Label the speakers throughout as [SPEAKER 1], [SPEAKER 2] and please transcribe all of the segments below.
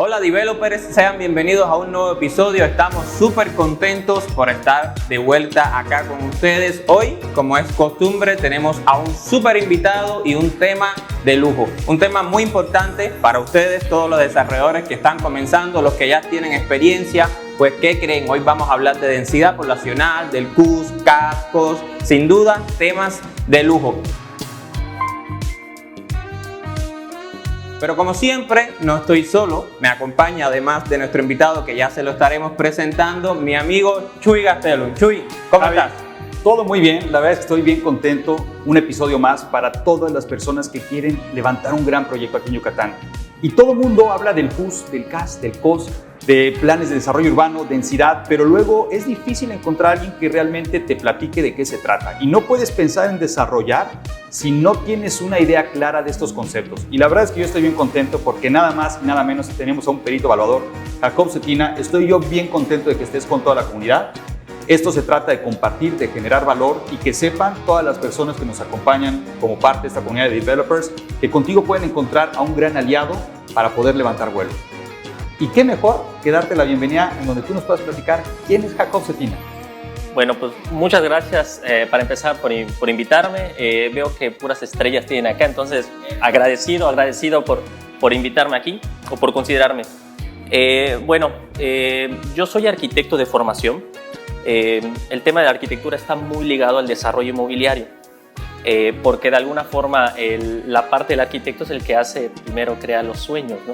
[SPEAKER 1] Hola developers, sean bienvenidos a un nuevo episodio. Estamos súper contentos por estar de vuelta acá con ustedes. Hoy, como es costumbre, tenemos a un súper invitado y un tema de lujo. Un tema muy importante para ustedes, todos los desarrolladores que están comenzando, los que ya tienen experiencia. Pues, ¿qué creen? Hoy vamos a hablar de densidad poblacional, del CUS, cascos, sin duda, temas de lujo. Pero como siempre, no estoy solo, me acompaña además de nuestro invitado que ya se lo estaremos presentando, mi amigo Chuy Gastelum. Chuy, ¿cómo estás?
[SPEAKER 2] Todo muy bien, la verdad es que estoy bien contento. Un episodio más para todas las personas que quieren levantar un gran proyecto aquí en Yucatán. Y todo el mundo habla del CUS, del CAS, del COS, de planes de desarrollo urbano, densidad, pero luego es difícil encontrar a alguien que realmente te platique de qué se trata. Y no puedes pensar en desarrollar si no tienes una idea clara de estos conceptos. Y la verdad es que yo estoy bien contento porque nada más y nada menos tenemos a un perito evaluador, Jacob Cetina. Estoy yo bien contento de que estés con toda la comunidad. Esto se trata de compartir, de generar valor y que sepan todas las personas que nos acompañan como parte de esta comunidad de developers que contigo pueden encontrar a un gran aliado para poder levantar vuelo. Y qué mejor que darte la bienvenida en donde tú nos puedas platicar quién es Jacob Cetina.
[SPEAKER 3] Bueno, pues muchas gracias para empezar por invitarme. Veo que puras estrellas tienen acá, entonces agradecido por invitarme aquí o por considerarme. Yo soy arquitecto de formación. El tema de la arquitectura está muy ligado al desarrollo inmobiliario, porque de alguna forma la parte del arquitecto es el que hace, primero crea los sueños, ¿no?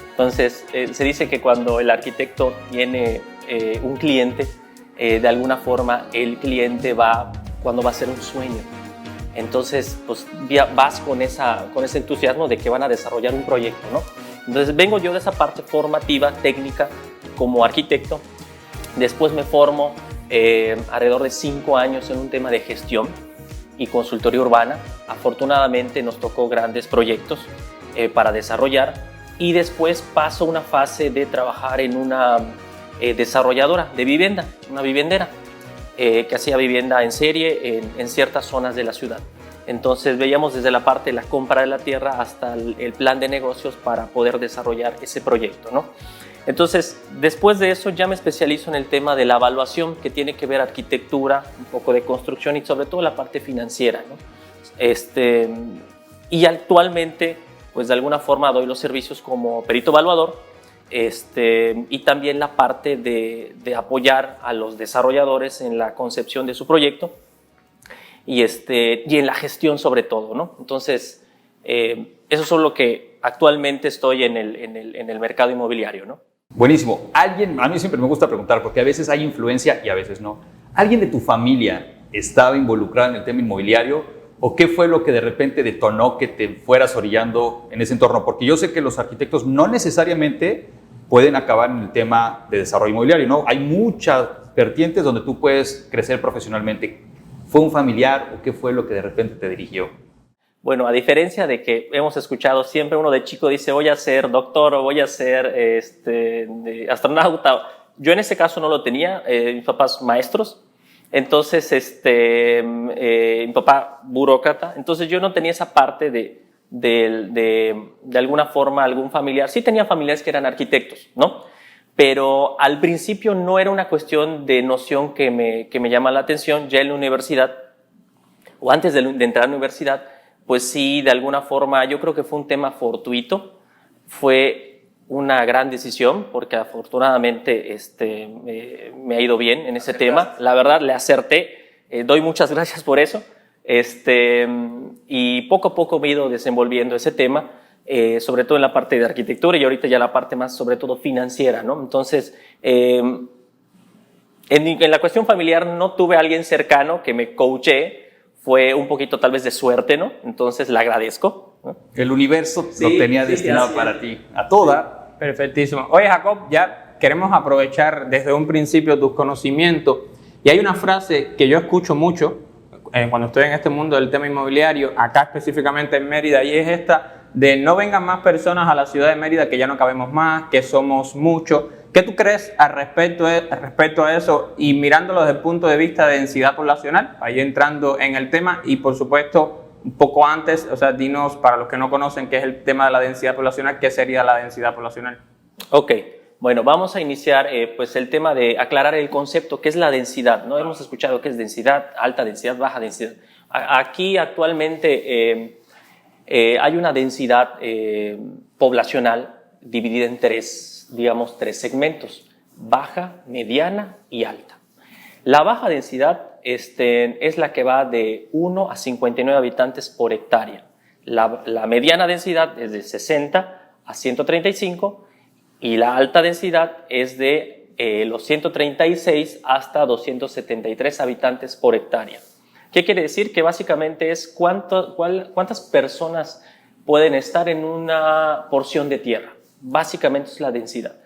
[SPEAKER 3] Entonces se dice que cuando el arquitecto tiene un cliente, de alguna forma el cliente cuando va a hacer un sueño. Entonces pues vas con ese entusiasmo de que van a desarrollar un proyecto, ¿no? Entonces vengo yo de esa parte formativa, técnica, como arquitecto. Después me formo alrededor de 5 años en un tema de gestión y consultoría urbana. Afortunadamente nos tocó grandes proyectos para desarrollar y después paso una fase de trabajar en una desarrolladora de vivienda, una vivendera que hacía vivienda en serie en ciertas zonas de la ciudad. Entonces veíamos desde la parte de la compra de la tierra hasta el plan de negocios para poder desarrollar ese proyecto, ¿no? Entonces, después de eso ya me especializo en el tema de la evaluación, que tiene que ver arquitectura, un poco de construcción y sobre todo la parte financiera, ¿no? Y actualmente, pues de alguna forma doy los servicios como perito evaluador, y también la parte de apoyar a los desarrolladores en la concepción de su proyecto y en la gestión sobre todo, ¿no? Entonces, eso es lo que actualmente estoy en el mercado inmobiliario, ¿no?
[SPEAKER 2] Buenísimo. A mí siempre me gusta preguntar porque a veces hay influencia y a veces no. ¿Alguien de tu familia estaba involucrado en el tema inmobiliario o qué fue lo que de repente detonó que te fueras orillando en ese entorno? Porque yo sé que los arquitectos no necesariamente pueden acabar en el tema de desarrollo inmobiliario, ¿no? Hay muchas vertientes donde tú puedes crecer profesionalmente. ¿Fue un familiar o qué fue lo que de repente te dirigió?
[SPEAKER 3] Bueno, a diferencia de que hemos escuchado siempre, uno de chico dice voy a ser doctor o voy a ser astronauta. Yo en ese caso no lo tenía, mis papás maestros, entonces mi papá burócrata, entonces yo no tenía esa parte de alguna forma algún familiar. Sí tenía familiares que eran arquitectos, ¿no? Pero al principio no era una cuestión de noción que me llama la atención. Ya en la universidad, o antes de entrar a la universidad, pues sí, de alguna forma, yo creo que fue un tema fortuito, fue una gran decisión, porque afortunadamente me ha ido bien en ese tema, la verdad le acerté, doy muchas gracias por eso, y poco a poco me he ido desenvolviendo ese tema, sobre todo en la parte de arquitectura y ahorita ya la parte más sobre todo financiera, ¿no? Entonces, en la cuestión familiar no tuve a alguien cercano que me coachee. Fue un poquito tal vez de suerte, ¿no? Entonces le agradezco, ¿no?
[SPEAKER 2] El universo lo tenía destinado para ti, a toda.
[SPEAKER 1] Perfectísimo. Oye, Jacob, ya queremos aprovechar desde un principio tus conocimientos y hay una frase que yo escucho mucho cuando estoy en este mundo del tema inmobiliario, acá específicamente en Mérida, y es esta de no vengan más personas a la ciudad de Mérida, que ya no cabemos más, que somos muchos. ¿Qué tú crees al respecto a eso y mirándolo desde el punto de vista de densidad poblacional? Ahí entrando en el tema y por supuesto un poco antes, o sea, dinos para los que no conocen qué es el tema de la densidad poblacional, ¿qué sería la densidad poblacional?
[SPEAKER 3] Ok, bueno, vamos a iniciar pues el tema de aclarar el concepto, ¿qué es la densidad? ¿No? Hemos escuchado qué es densidad, alta densidad, baja densidad. Aquí actualmente hay una densidad poblacional dividida en tres segmentos: baja, mediana y alta. La baja densidad es la que va de 1 a 59 habitantes por hectárea. La mediana densidad es de 60 a 135 y la alta densidad es de los 136 hasta 273 habitantes por hectárea. ¿Qué quiere decir? Que básicamente es cuántas personas pueden estar en una porción de tierra. Básicamente es la densidad.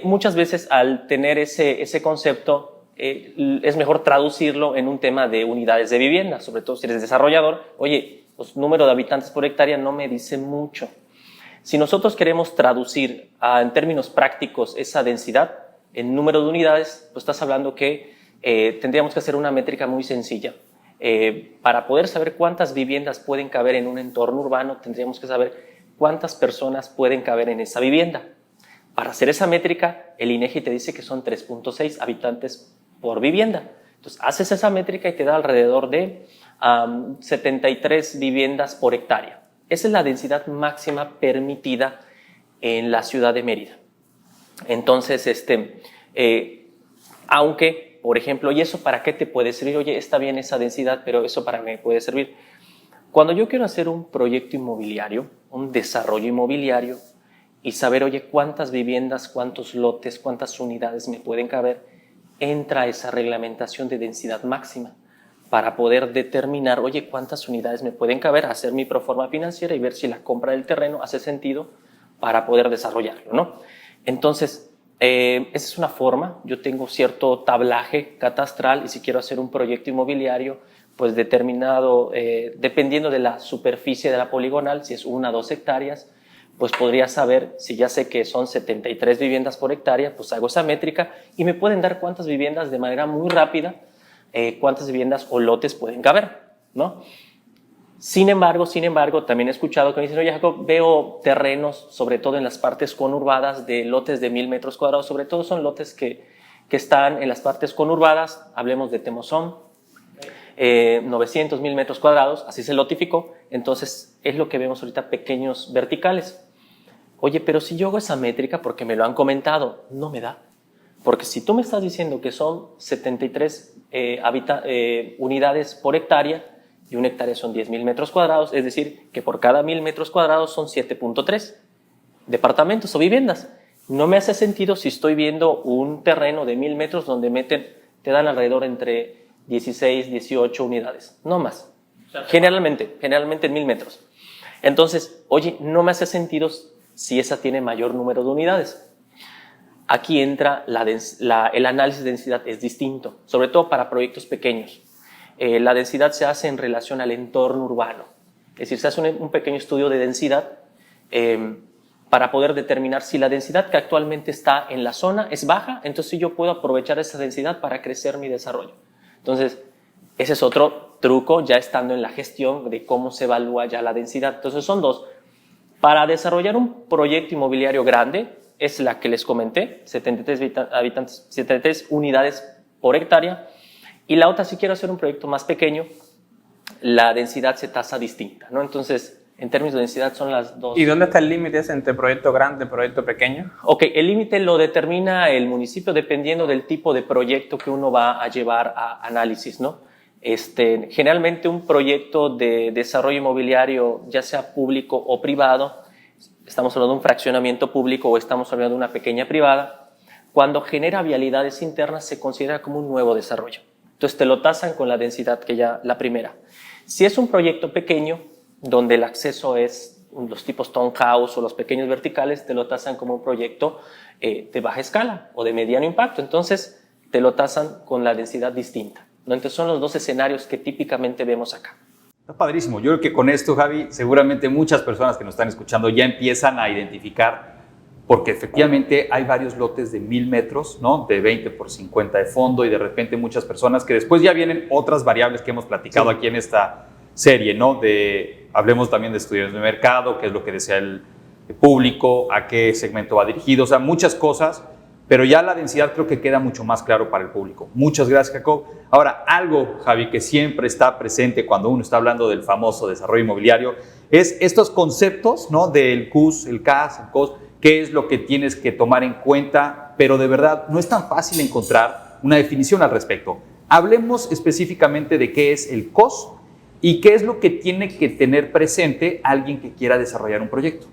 [SPEAKER 3] Muchas veces al tener ese concepto es mejor traducirlo en un tema de unidades de vivienda, sobre todo si eres desarrollador. Oye, pues número de habitantes por hectárea no me dice mucho. Si nosotros queremos traducir en términos prácticos esa densidad en número de unidades, pues estás hablando que tendríamos que hacer una métrica muy sencilla. Para poder saber cuántas viviendas pueden caber en un entorno urbano, tendríamos que saber cuántas personas pueden caber en esa vivienda. Para hacer esa métrica, el INEGI te dice que son 3.6 habitantes por vivienda. Entonces, haces esa métrica y te da alrededor de 73 viviendas por hectárea. Esa es la densidad máxima permitida en la ciudad de Mérida. Entonces, aunque, por ejemplo, ¿y eso para qué te puede servir? Oye, está bien esa densidad, pero ¿eso para qué me puede servir? Cuando yo quiero hacer un proyecto inmobiliario, un desarrollo inmobiliario, y saber, oye, cuántas viviendas, cuántos lotes, cuántas unidades me pueden caber, entra esa reglamentación de densidad máxima para poder determinar, oye, cuántas unidades me pueden caber, hacer mi proforma financiera y ver si la compra del terreno hace sentido para poder desarrollarlo, ¿no? Entonces, esa es una forma. Yo tengo cierto tablaje catastral y si quiero hacer un proyecto inmobiliario, pues determinado, dependiendo de la superficie de la poligonal, si es 1 a 2 hectáreas, pues podría saber, si ya sé que son 73 viviendas por hectárea, pues hago esa métrica y me pueden dar cuántas viviendas de manera muy rápida, cuántas viviendas o lotes pueden caber, ¿no? Sin embargo, también he escuchado que me dicen, oye, Jacob, veo terrenos, sobre todo en las partes conurbadas, de lotes de 1000 metros cuadrados, sobre todo son lotes que están en las partes conurbadas, hablemos de Temozón, 900, 1000 metros cuadrados, así se lotificó. Entonces es lo que vemos ahorita, pequeños verticales. Oye, pero si yo hago esa métrica, porque me lo han comentado, no me da. Porque si tú me estás diciendo que son 73 unidades por hectárea, y una hectárea son 10,000 metros cuadrados, es decir, que por cada 1000 metros cuadrados son 7.3 departamentos o viviendas. No me hace sentido si estoy viendo un terreno de 1000 metros donde te dan alrededor entre 16, 18 unidades, no más. Generalmente en 1000 metros. Entonces, oye, no me hace sentido si esa tiene mayor número de unidades. Aquí entra el análisis de densidad, es distinto, sobre todo para proyectos pequeños. La densidad se hace en relación al entorno urbano. Es decir, se hace un pequeño estudio de densidad para poder determinar si la densidad que actualmente está en la zona es baja, entonces yo puedo aprovechar esa densidad para crecer mi desarrollo. Entonces, ese es otro truco ya estando en la gestión de cómo se evalúa ya la densidad. Entonces, son dos. Para desarrollar un proyecto inmobiliario grande, es la que les comenté, 73 unidades por hectárea. Y la otra, si quiero hacer un proyecto más pequeño, la densidad se tasa distinta, ¿no? Entonces, en términos de densidad son las dos.
[SPEAKER 1] ¿Y dónde está el límite entre proyecto grande y proyecto pequeño?
[SPEAKER 3] Ok, el límite lo determina el municipio dependiendo del tipo de proyecto que uno va a llevar a análisis, ¿no? Generalmente un proyecto de desarrollo inmobiliario, ya sea público o privado, estamos hablando de un fraccionamiento público o estamos hablando de una pequeña privada, cuando genera vialidades internas se considera como un nuevo desarrollo. Entonces te lo tasan con la densidad que ya la primera. Si es un proyecto pequeño, donde el acceso es los tipos townhouse o los pequeños verticales, te lo tasan como un proyecto de baja escala o de mediano impacto. Entonces te lo tasan con la densidad distinta, ¿no? Entonces son los dos escenarios que típicamente vemos acá.
[SPEAKER 2] Está padrísimo. Yo creo que con esto, Javi, seguramente muchas personas que nos están escuchando ya empiezan a identificar, porque efectivamente hay varios lotes de 1000 metros, ¿no? De 20 por 50 de fondo y de repente muchas personas que después ya vienen otras variables que hemos platicado aquí en esta serie, ¿no? Hablemos también de estudios de mercado, que es lo que decía público, a qué segmento va dirigido, o sea, muchas cosas, pero ya la densidad creo que queda mucho más claro para el público. Muchas gracias, Jacob. Ahora, algo, Javi, que siempre está presente cuando uno está hablando del famoso desarrollo inmobiliario, es estos conceptos, ¿no? Del CUS, el CAS, el COS, qué es lo que tienes que tomar en cuenta, pero de verdad no es tan fácil encontrar una definición al respecto. Hablemos específicamente de qué es el COS y qué es lo que tiene que tener presente alguien que quiera desarrollar un proyecto.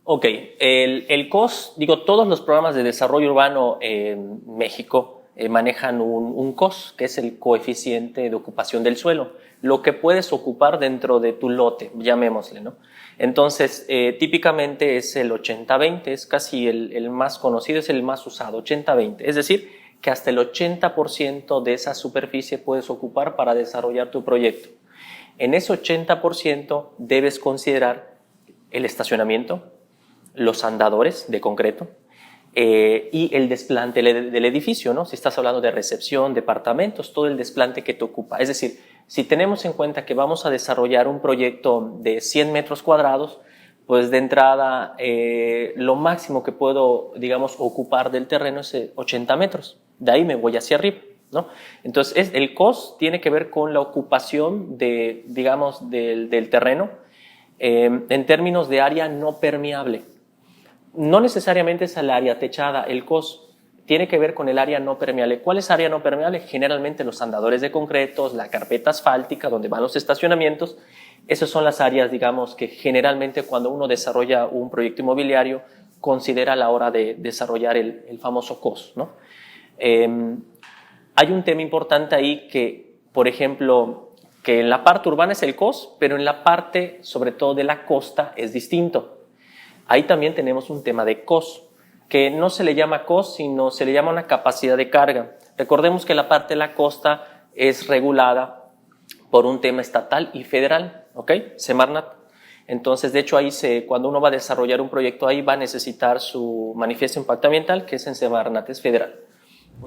[SPEAKER 3] Ok, el COS, digo, todos los programas de desarrollo urbano en México manejan un COS, que es el coeficiente de ocupación del suelo, lo que puedes ocupar dentro de tu lote, llamémosle, ¿no? Entonces, típicamente es el 80-20, es casi el más conocido, es el más usado, 80-20, es decir, que hasta el 80% de esa superficie puedes ocupar para desarrollar tu proyecto. En ese 80% debes considerar el estacionamiento, los andadores de concreto y el desplante del edificio, ¿no? Si estás hablando de recepción, departamentos, todo el desplante que te ocupa. Es decir, si tenemos en cuenta que vamos a desarrollar un proyecto de 100 metros cuadrados, pues de entrada lo máximo que puedo, digamos, ocupar del terreno es 80 metros. De ahí me voy hacia arriba, ¿no? Entonces, el COS tiene que ver con la ocupación digamos, del terreno en términos de área no permeable. No necesariamente es el área techada, el COS tiene que ver con el área no permeable. ¿Cuál es área no permeable? Generalmente los andadores de concretos, la carpeta asfáltica, donde van los estacionamientos. Esas son las áreas, digamos, que generalmente cuando uno desarrolla un proyecto inmobiliario considera a la hora de desarrollar el famoso COS, ¿no? Hay un tema importante ahí que, por ejemplo, que en la parte urbana es el COS, pero en la parte, sobre todo de la costa, es distinto. Ahí también tenemos un tema de COS, que no se le llama COS, sino se le llama una capacidad de carga. Recordemos que la parte de la costa es regulada por un tema estatal y federal, ¿ok? Semarnat. Entonces, de hecho, ahí cuando uno va a desarrollar un proyecto, ahí va a necesitar su manifiesto de impacto ambiental, que es en Semarnat, es federal.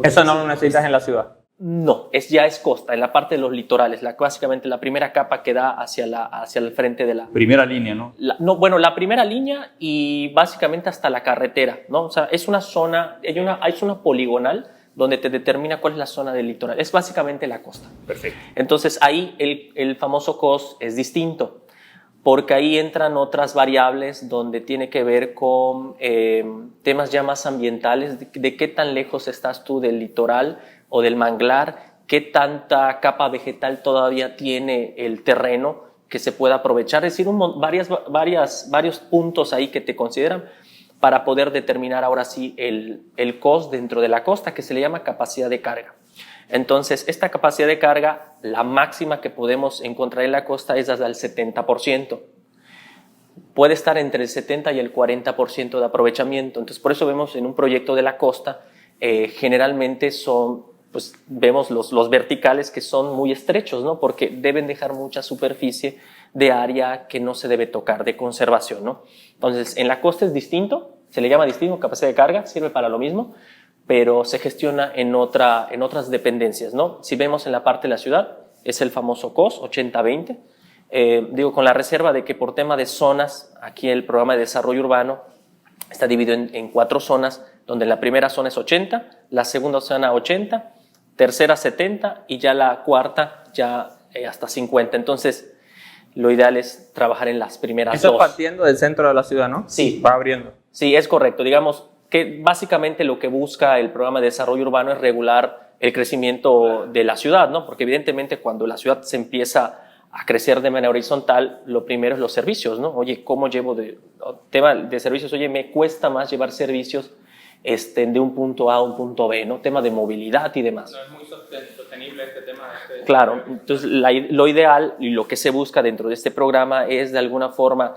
[SPEAKER 1] ¿Eso no lo necesitas en la ciudad?
[SPEAKER 3] No, ya es costa, en la parte de los litorales, básicamente la primera capa que da hacia el frente de la...
[SPEAKER 2] Primera línea, ¿no?
[SPEAKER 3] Bueno, la primera línea y básicamente hasta la carretera, ¿no? O sea, es una zona, es una poligonal donde te determina cuál es la zona del litoral. Es básicamente la costa.
[SPEAKER 2] Perfecto.
[SPEAKER 3] Entonces, ahí el famoso COS es distinto, porque ahí entran otras variables donde tiene que ver con temas ya más ambientales, de qué tan lejos estás tú del litoral o del manglar, qué tanta capa vegetal todavía tiene el terreno que se pueda aprovechar, es decir, varios puntos ahí que te consideran para poder determinar ahora sí el COS dentro de la costa, que se le llama capacidad de carga. Entonces, esta capacidad de carga, la máxima que podemos encontrar en la costa es hasta el 70%. Puede estar entre el 70 y el 40% de aprovechamiento. Entonces, por eso vemos en un proyecto de la costa, generalmente pues vemos los verticales que son muy estrechos, ¿no? Porque deben dejar mucha superficie de área que no se debe tocar, de conservación, ¿no? Entonces, en la costa es distinto, se le llama distinto, capacidad de carga, sirve para lo mismo, pero se gestiona en otras dependencias, ¿no? Si vemos en la parte de la ciudad, es el famoso COS, 80-20, digo, con la reserva de que por tema de zonas, aquí el programa de desarrollo urbano está dividido en 4 zonas, donde la primera zona es 80, la segunda zona 80, tercera 70 y ya la cuarta ya hasta 50. Entonces, lo ideal es trabajar en las primeras
[SPEAKER 1] Eso
[SPEAKER 3] dos.
[SPEAKER 1] partiendo del centro de la ciudad, ¿no?
[SPEAKER 3] Sí.
[SPEAKER 1] Va abriendo.
[SPEAKER 3] Sí, es correcto. Digamos que básicamente lo que busca el programa de desarrollo urbano es regular el crecimiento de la ciudad, ¿no? Porque evidentemente cuando la ciudad se empieza a crecer de manera horizontal, lo primero es los servicios, ¿no? Oye, ¿cómo llevo tema de servicios? Oye, me cuesta más llevar servicios de un punto A a un punto B, ¿no? Tema de movilidad y demás.
[SPEAKER 1] No es muy sostenible este tema.
[SPEAKER 3] Claro, entonces lo ideal y lo que se busca dentro de este programa es de alguna forma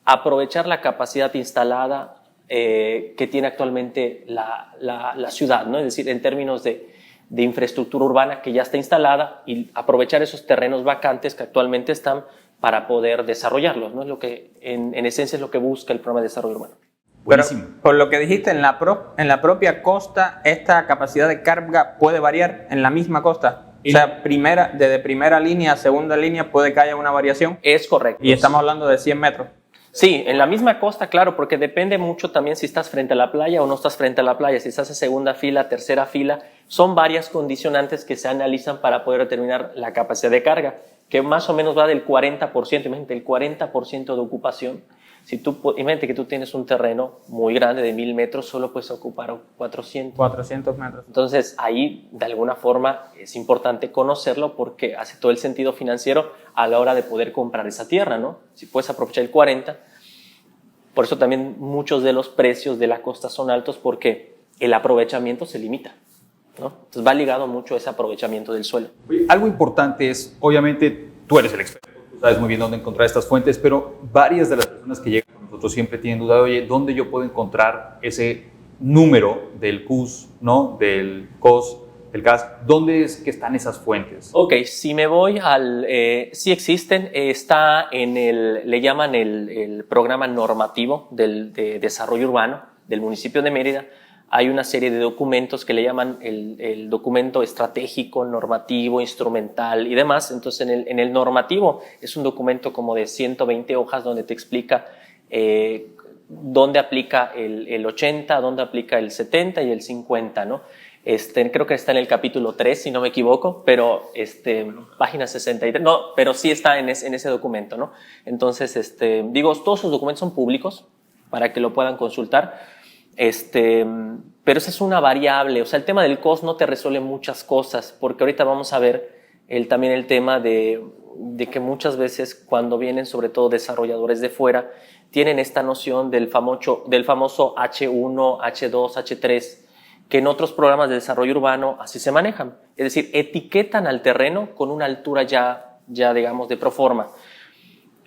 [SPEAKER 3] aprovechar la capacidad instalada que tiene actualmente la ciudad, ¿no? Es decir, en términos de infraestructura urbana que ya está instalada y aprovechar esos terrenos vacantes que actualmente están para poder desarrollarlos, ¿no? Es lo que, en esencia, es lo que busca el programa de desarrollo urbano.
[SPEAKER 1] Pero
[SPEAKER 2] Buenísimo.
[SPEAKER 1] por lo que dijiste, en la propia costa, esta capacidad de carga puede variar en la misma costa. O sea, desde primera línea a segunda línea puede que haya una variación.
[SPEAKER 3] Es correcto.
[SPEAKER 1] Y estamos hablando de 100 metros.
[SPEAKER 3] Sí, en la misma costa, claro, porque depende mucho también si estás frente a la playa o no estás frente a la playa, si estás en segunda fila, tercera fila, son varias condicionantes que se analizan para poder determinar la capacidad de carga, que más o menos va del 40%, imagínate, el 40% de ocupación. Imagínate que tú tienes un terreno muy grande de 1000 metros, solo puedes ocupar 400.
[SPEAKER 1] 400 metros.
[SPEAKER 3] Entonces, ahí, de alguna forma, es importante conocerlo porque hace todo el sentido financiero a la hora de poder comprar esa tierra, ¿no? Si puedes aprovechar el 40%, por eso también muchos de los precios de la costa son altos porque el aprovechamiento se limita, ¿no? Entonces, va ligado mucho a ese aprovechamiento del suelo.
[SPEAKER 2] Oye, algo importante es, obviamente, tú eres el experto, tú sabes muy bien dónde encontrar estas fuentes, pero varias de las personas que llegan con nosotros siempre tienen duda de, oye, ¿dónde yo puedo encontrar ese número del CUS, ¿no? Del COS, del CAS? ¿Dónde es que están esas fuentes?
[SPEAKER 3] Ok, si me voy sí existen, está le llaman el programa normativo de desarrollo urbano del municipio de Mérida. Hay una serie de documentos que le llaman el documento estratégico, normativo, instrumental y demás. Entonces, en el normativo es un documento como de 120 hojas donde te explica dónde aplica el 80, dónde aplica el 70 y el 50, ¿no? Creo que está en el capítulo 3, si no me equivoco, pero página 63, no, pero sí está en ese documento, ¿no? Entonces, todos sus documentos son públicos para que lo puedan consultar. Pero esa es una variable, o sea, el tema del COS no te resuelve muchas cosas, porque ahorita vamos a ver también el tema de que muchas veces cuando vienen sobre todo desarrolladores de fuera, tienen esta noción del famoso H1, H2, H3, que en otros programas de desarrollo urbano así se manejan, es decir, etiquetan al terreno con una altura ya digamos de proforma.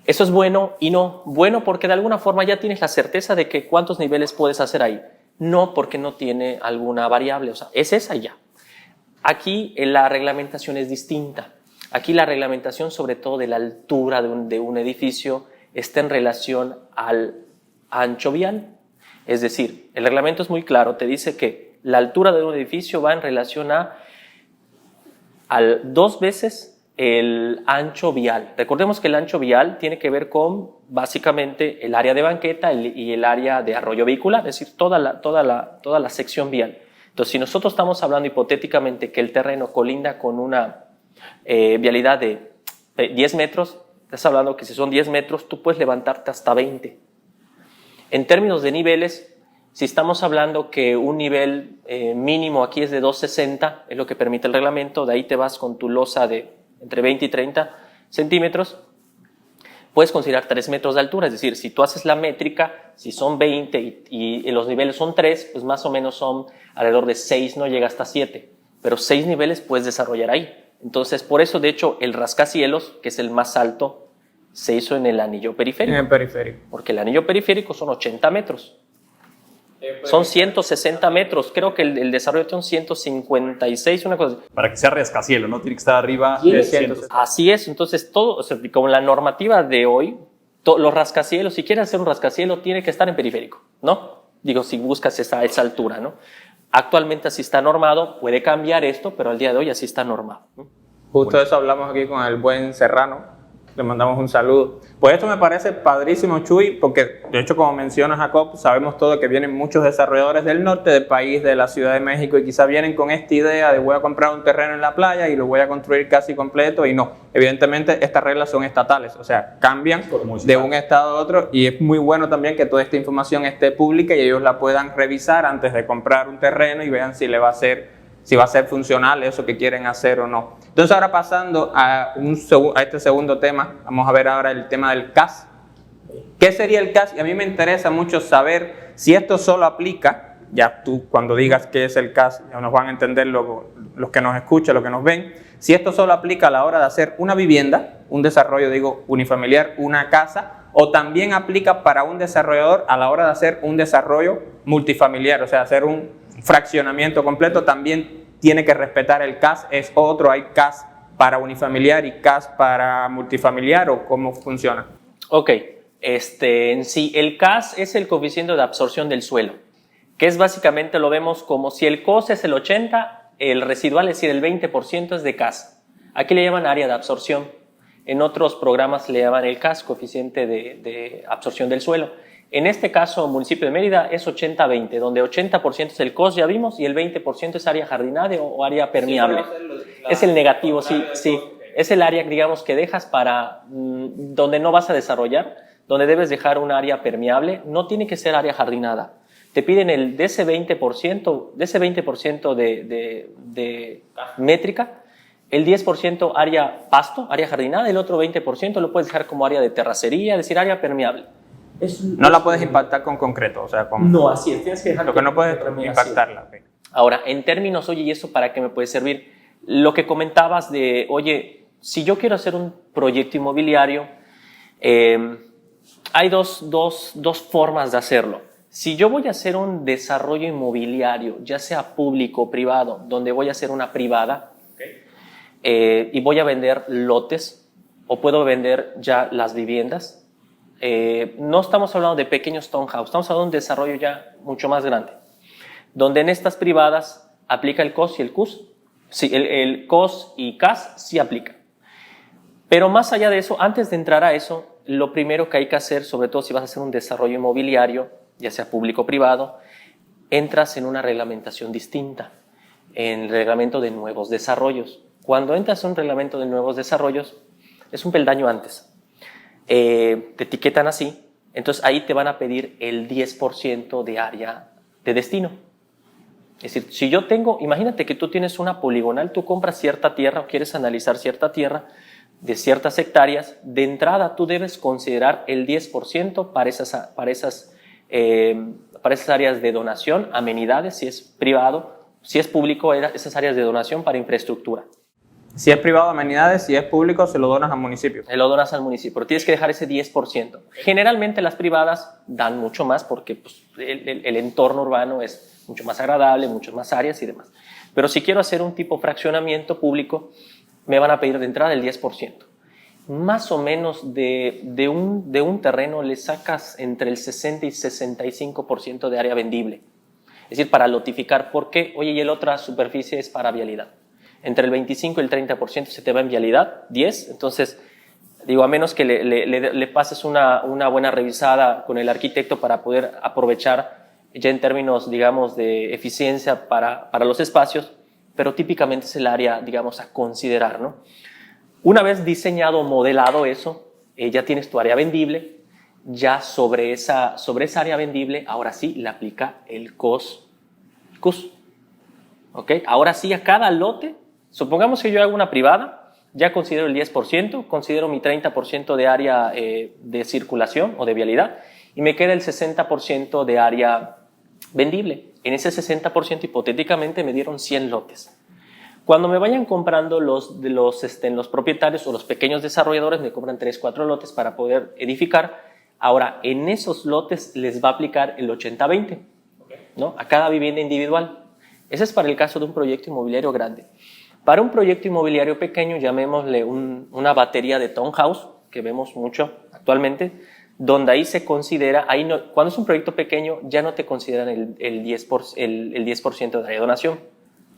[SPEAKER 3] Eso es bueno y no. Bueno porque de alguna forma ya tienes la certeza de que cuántos niveles puedes hacer ahí. No porque no tiene alguna variable, o sea, es esa y ya. Aquí la reglamentación es distinta. Aquí la reglamentación sobre todo de la altura de un edificio está en relación al ancho vial. Es decir, el reglamento es muy claro, te dice que la altura de un edificio va en relación a 2 veces el ancho vial. Recordemos que el ancho vial tiene que ver con básicamente el área de banqueta y el área de arroyo vehicular, es decir, toda la sección vial. Entonces, si nosotros estamos hablando hipotéticamente que el terreno colinda con una vialidad de 10 metros, estás hablando que si son 10 metros, tú puedes levantarte hasta 20. En términos de niveles, si estamos hablando que un nivel mínimo aquí es de 260, es lo que permite el reglamento, de ahí te vas con tu losa de entre 20 y 30 centímetros, puedes considerar 3 metros de altura, es decir, si tú haces la métrica, si son 20 y los niveles son 3, pues más o menos son alrededor de 6, no llega hasta 7, pero 6 niveles puedes desarrollar ahí. Entonces, por eso, de hecho, el rascacielos, que es el más alto, se hizo en el anillo periférico.
[SPEAKER 1] En el periférico.
[SPEAKER 3] Porque el anillo periférico son 80 metros. Son 160 metros, creo que el desarrollo son 156, una cosa así.
[SPEAKER 2] Para que sea rascacielos, ¿no? Tiene que estar arriba
[SPEAKER 1] Sí,
[SPEAKER 2] de
[SPEAKER 1] 100.
[SPEAKER 2] 100.
[SPEAKER 3] Así es, entonces todo, o sea, como la normativa de hoy, los rascacielos, si quieres hacer un rascacielos, tiene que estar en periférico, ¿no? Digo, si buscas esa altura, ¿no? Actualmente así está normado, puede cambiar esto, pero al día de hoy así está normado, ¿no?
[SPEAKER 1] Justo de eso hablamos aquí con el buen Serrano. Le mandamos un saludo. Pues esto me parece padrísimo, Chuy, porque de hecho, como menciona Jacob, sabemos todo que vienen muchos desarrolladores del norte del país, de la Ciudad de México, y quizá vienen con esta idea de voy a comprar un terreno en la playa y lo voy a construir casi completo, y no. Evidentemente, estas reglas son estatales, o sea, cambian de un estado a otro, y es muy bueno también que toda esta información esté pública y ellos la puedan revisar antes de comprar un terreno y vean si va a ser funcional eso que quieren hacer o no. Entonces, ahora pasando a este segundo tema, vamos a ver ahora el tema del CAS. ¿Qué sería el CAS? Y a mí me interesa mucho saber si esto solo aplica, ya tú cuando digas qué es el CAS, ya nos van a entender los que nos escuchan, los que nos ven, si esto solo aplica a la hora de hacer una vivienda, un desarrollo, digo, unifamiliar, una casa, o también aplica para un desarrollador a la hora de hacer un desarrollo multifamiliar, o sea, hacer un fraccionamiento completo, también tiene que respetar el CAS, es otro, hay CAS para unifamiliar y CAS para multifamiliar, ¿o cómo funciona?
[SPEAKER 3] Ok, en sí, el CAS es el coeficiente de absorción del suelo, que es básicamente, lo vemos como si el COS es el 80, el residual, es decir, el 20% es de CAS. Aquí le llaman área de absorción. En otros programas le llaman el CAS, coeficiente de absorción del suelo. En este caso, municipio de Mérida es 80-20, donde 80% es el COS, ya vimos, y el 20% es área jardinada o área permeable. Es el negativo, sí. Es el área, digamos, que dejas para donde no vas a desarrollar, donde debes dejar un área permeable. No tiene que ser área jardinada. Te piden de ese 20% de métrica, el 10% área pasto, área jardinada, el otro 20% lo puedes dejar como área de terracería, es decir, área permeable.
[SPEAKER 1] No la puedes impactar con concreto, o sea, con...
[SPEAKER 3] No, así es, tienes que dejar...
[SPEAKER 1] Lo que no puedes impactarla. Okay.
[SPEAKER 3] Ahora, en términos, oye, ¿y eso para qué me puede servir? Lo que comentabas de, oye, si yo quiero hacer un proyecto inmobiliario, hay dos formas de hacerlo. Si yo voy a hacer un desarrollo inmobiliario, ya sea público o privado, donde voy a hacer una privada, y voy a vender lotes, o puedo vender ya las viviendas, no estamos hablando de pequeños townhouse, estamos hablando de un desarrollo ya mucho más grande, donde en estas privadas aplica el COS y el CUS. Sí, el COS y CAS sí aplica. Pero más allá de eso, antes de entrar a eso, lo primero que hay que hacer, sobre todo si vas a hacer un desarrollo inmobiliario, ya sea público o privado, entras en una reglamentación distinta, en el reglamento de nuevos desarrollos. Cuando entras en un reglamento de nuevos desarrollos, es un peldaño antes. Te etiquetan así, entonces ahí te van a pedir el 10% de área de destino. Es decir, si yo tengo, imagínate que tú tienes una poligonal, tú compras cierta tierra o quieres analizar cierta tierra de ciertas hectáreas, de entrada tú debes considerar el 10% para esas áreas de donación, amenidades, si es privado, si es público, esas áreas de donación para infraestructura.
[SPEAKER 1] Si es privado, amenidades, si es público, se lo donas al municipio.
[SPEAKER 3] Se lo donas al municipio, pero tienes que dejar ese 10%. Generalmente las privadas dan mucho más porque pues, el entorno urbano es mucho más agradable, muchas más áreas y demás. Pero si quiero hacer un tipo fraccionamiento público, me van a pedir de entrada el 10%. Más o menos de un terreno le sacas entre el 60 y 65% de área vendible. Es decir, para lotificar, porque, oye, y la otra superficie es para vialidad. Entre el 25 y el 30% se te va en vialidad, 10%. Entonces, digo, a menos que le pases una buena revisada con el arquitecto para poder aprovechar ya en términos, digamos, de eficiencia para los espacios, pero típicamente es el área, digamos, a considerar, ¿no? Una vez diseñado, modelado eso, ya tienes tu área vendible, ya sobre esa área vendible, ahora sí le aplica el CUS. ¿Ok? Ahora sí a cada lote, supongamos que yo hago una privada, ya considero el 10%, considero mi 30% de área de circulación o de vialidad y me queda el 60% de área vendible. En ese 60% hipotéticamente me dieron 100 lotes. Cuando me vayan comprando los propietarios o los pequeños desarrolladores, me compran 3, 4 lotes para poder edificar. Ahora, en esos lotes les va a aplicar el 80-20, ¿no? A cada vivienda individual. Ese es para el caso de un proyecto inmobiliario grande. Para un proyecto inmobiliario pequeño, llamémosle una batería de townhouse, que vemos mucho actualmente, donde ahí se considera, cuando es un proyecto pequeño, ya no te consideran el 10% de área de donación,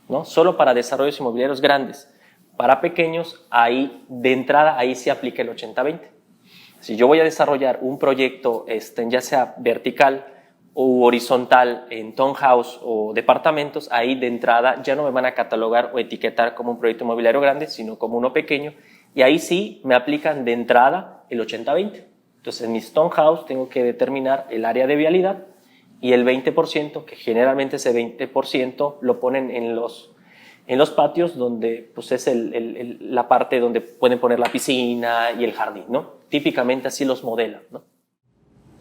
[SPEAKER 3] ¿no? Solo para desarrollos inmobiliarios grandes. Para pequeños, ahí de entrada, ahí se aplica el 80-20. Si yo voy a desarrollar un proyecto, ya sea vertical o horizontal, en townhouse o departamentos, ahí de entrada ya no me van a catalogar o etiquetar como un proyecto inmobiliario grande, sino como uno pequeño, y ahí sí me aplican de entrada el 80-20. Entonces, en mis townhouse tengo que determinar el área de vialidad y el 20%, que generalmente ese 20% lo ponen en los patios, donde pues es la parte donde pueden poner la piscina y el jardín, ¿no? Típicamente así los modelan, ¿no?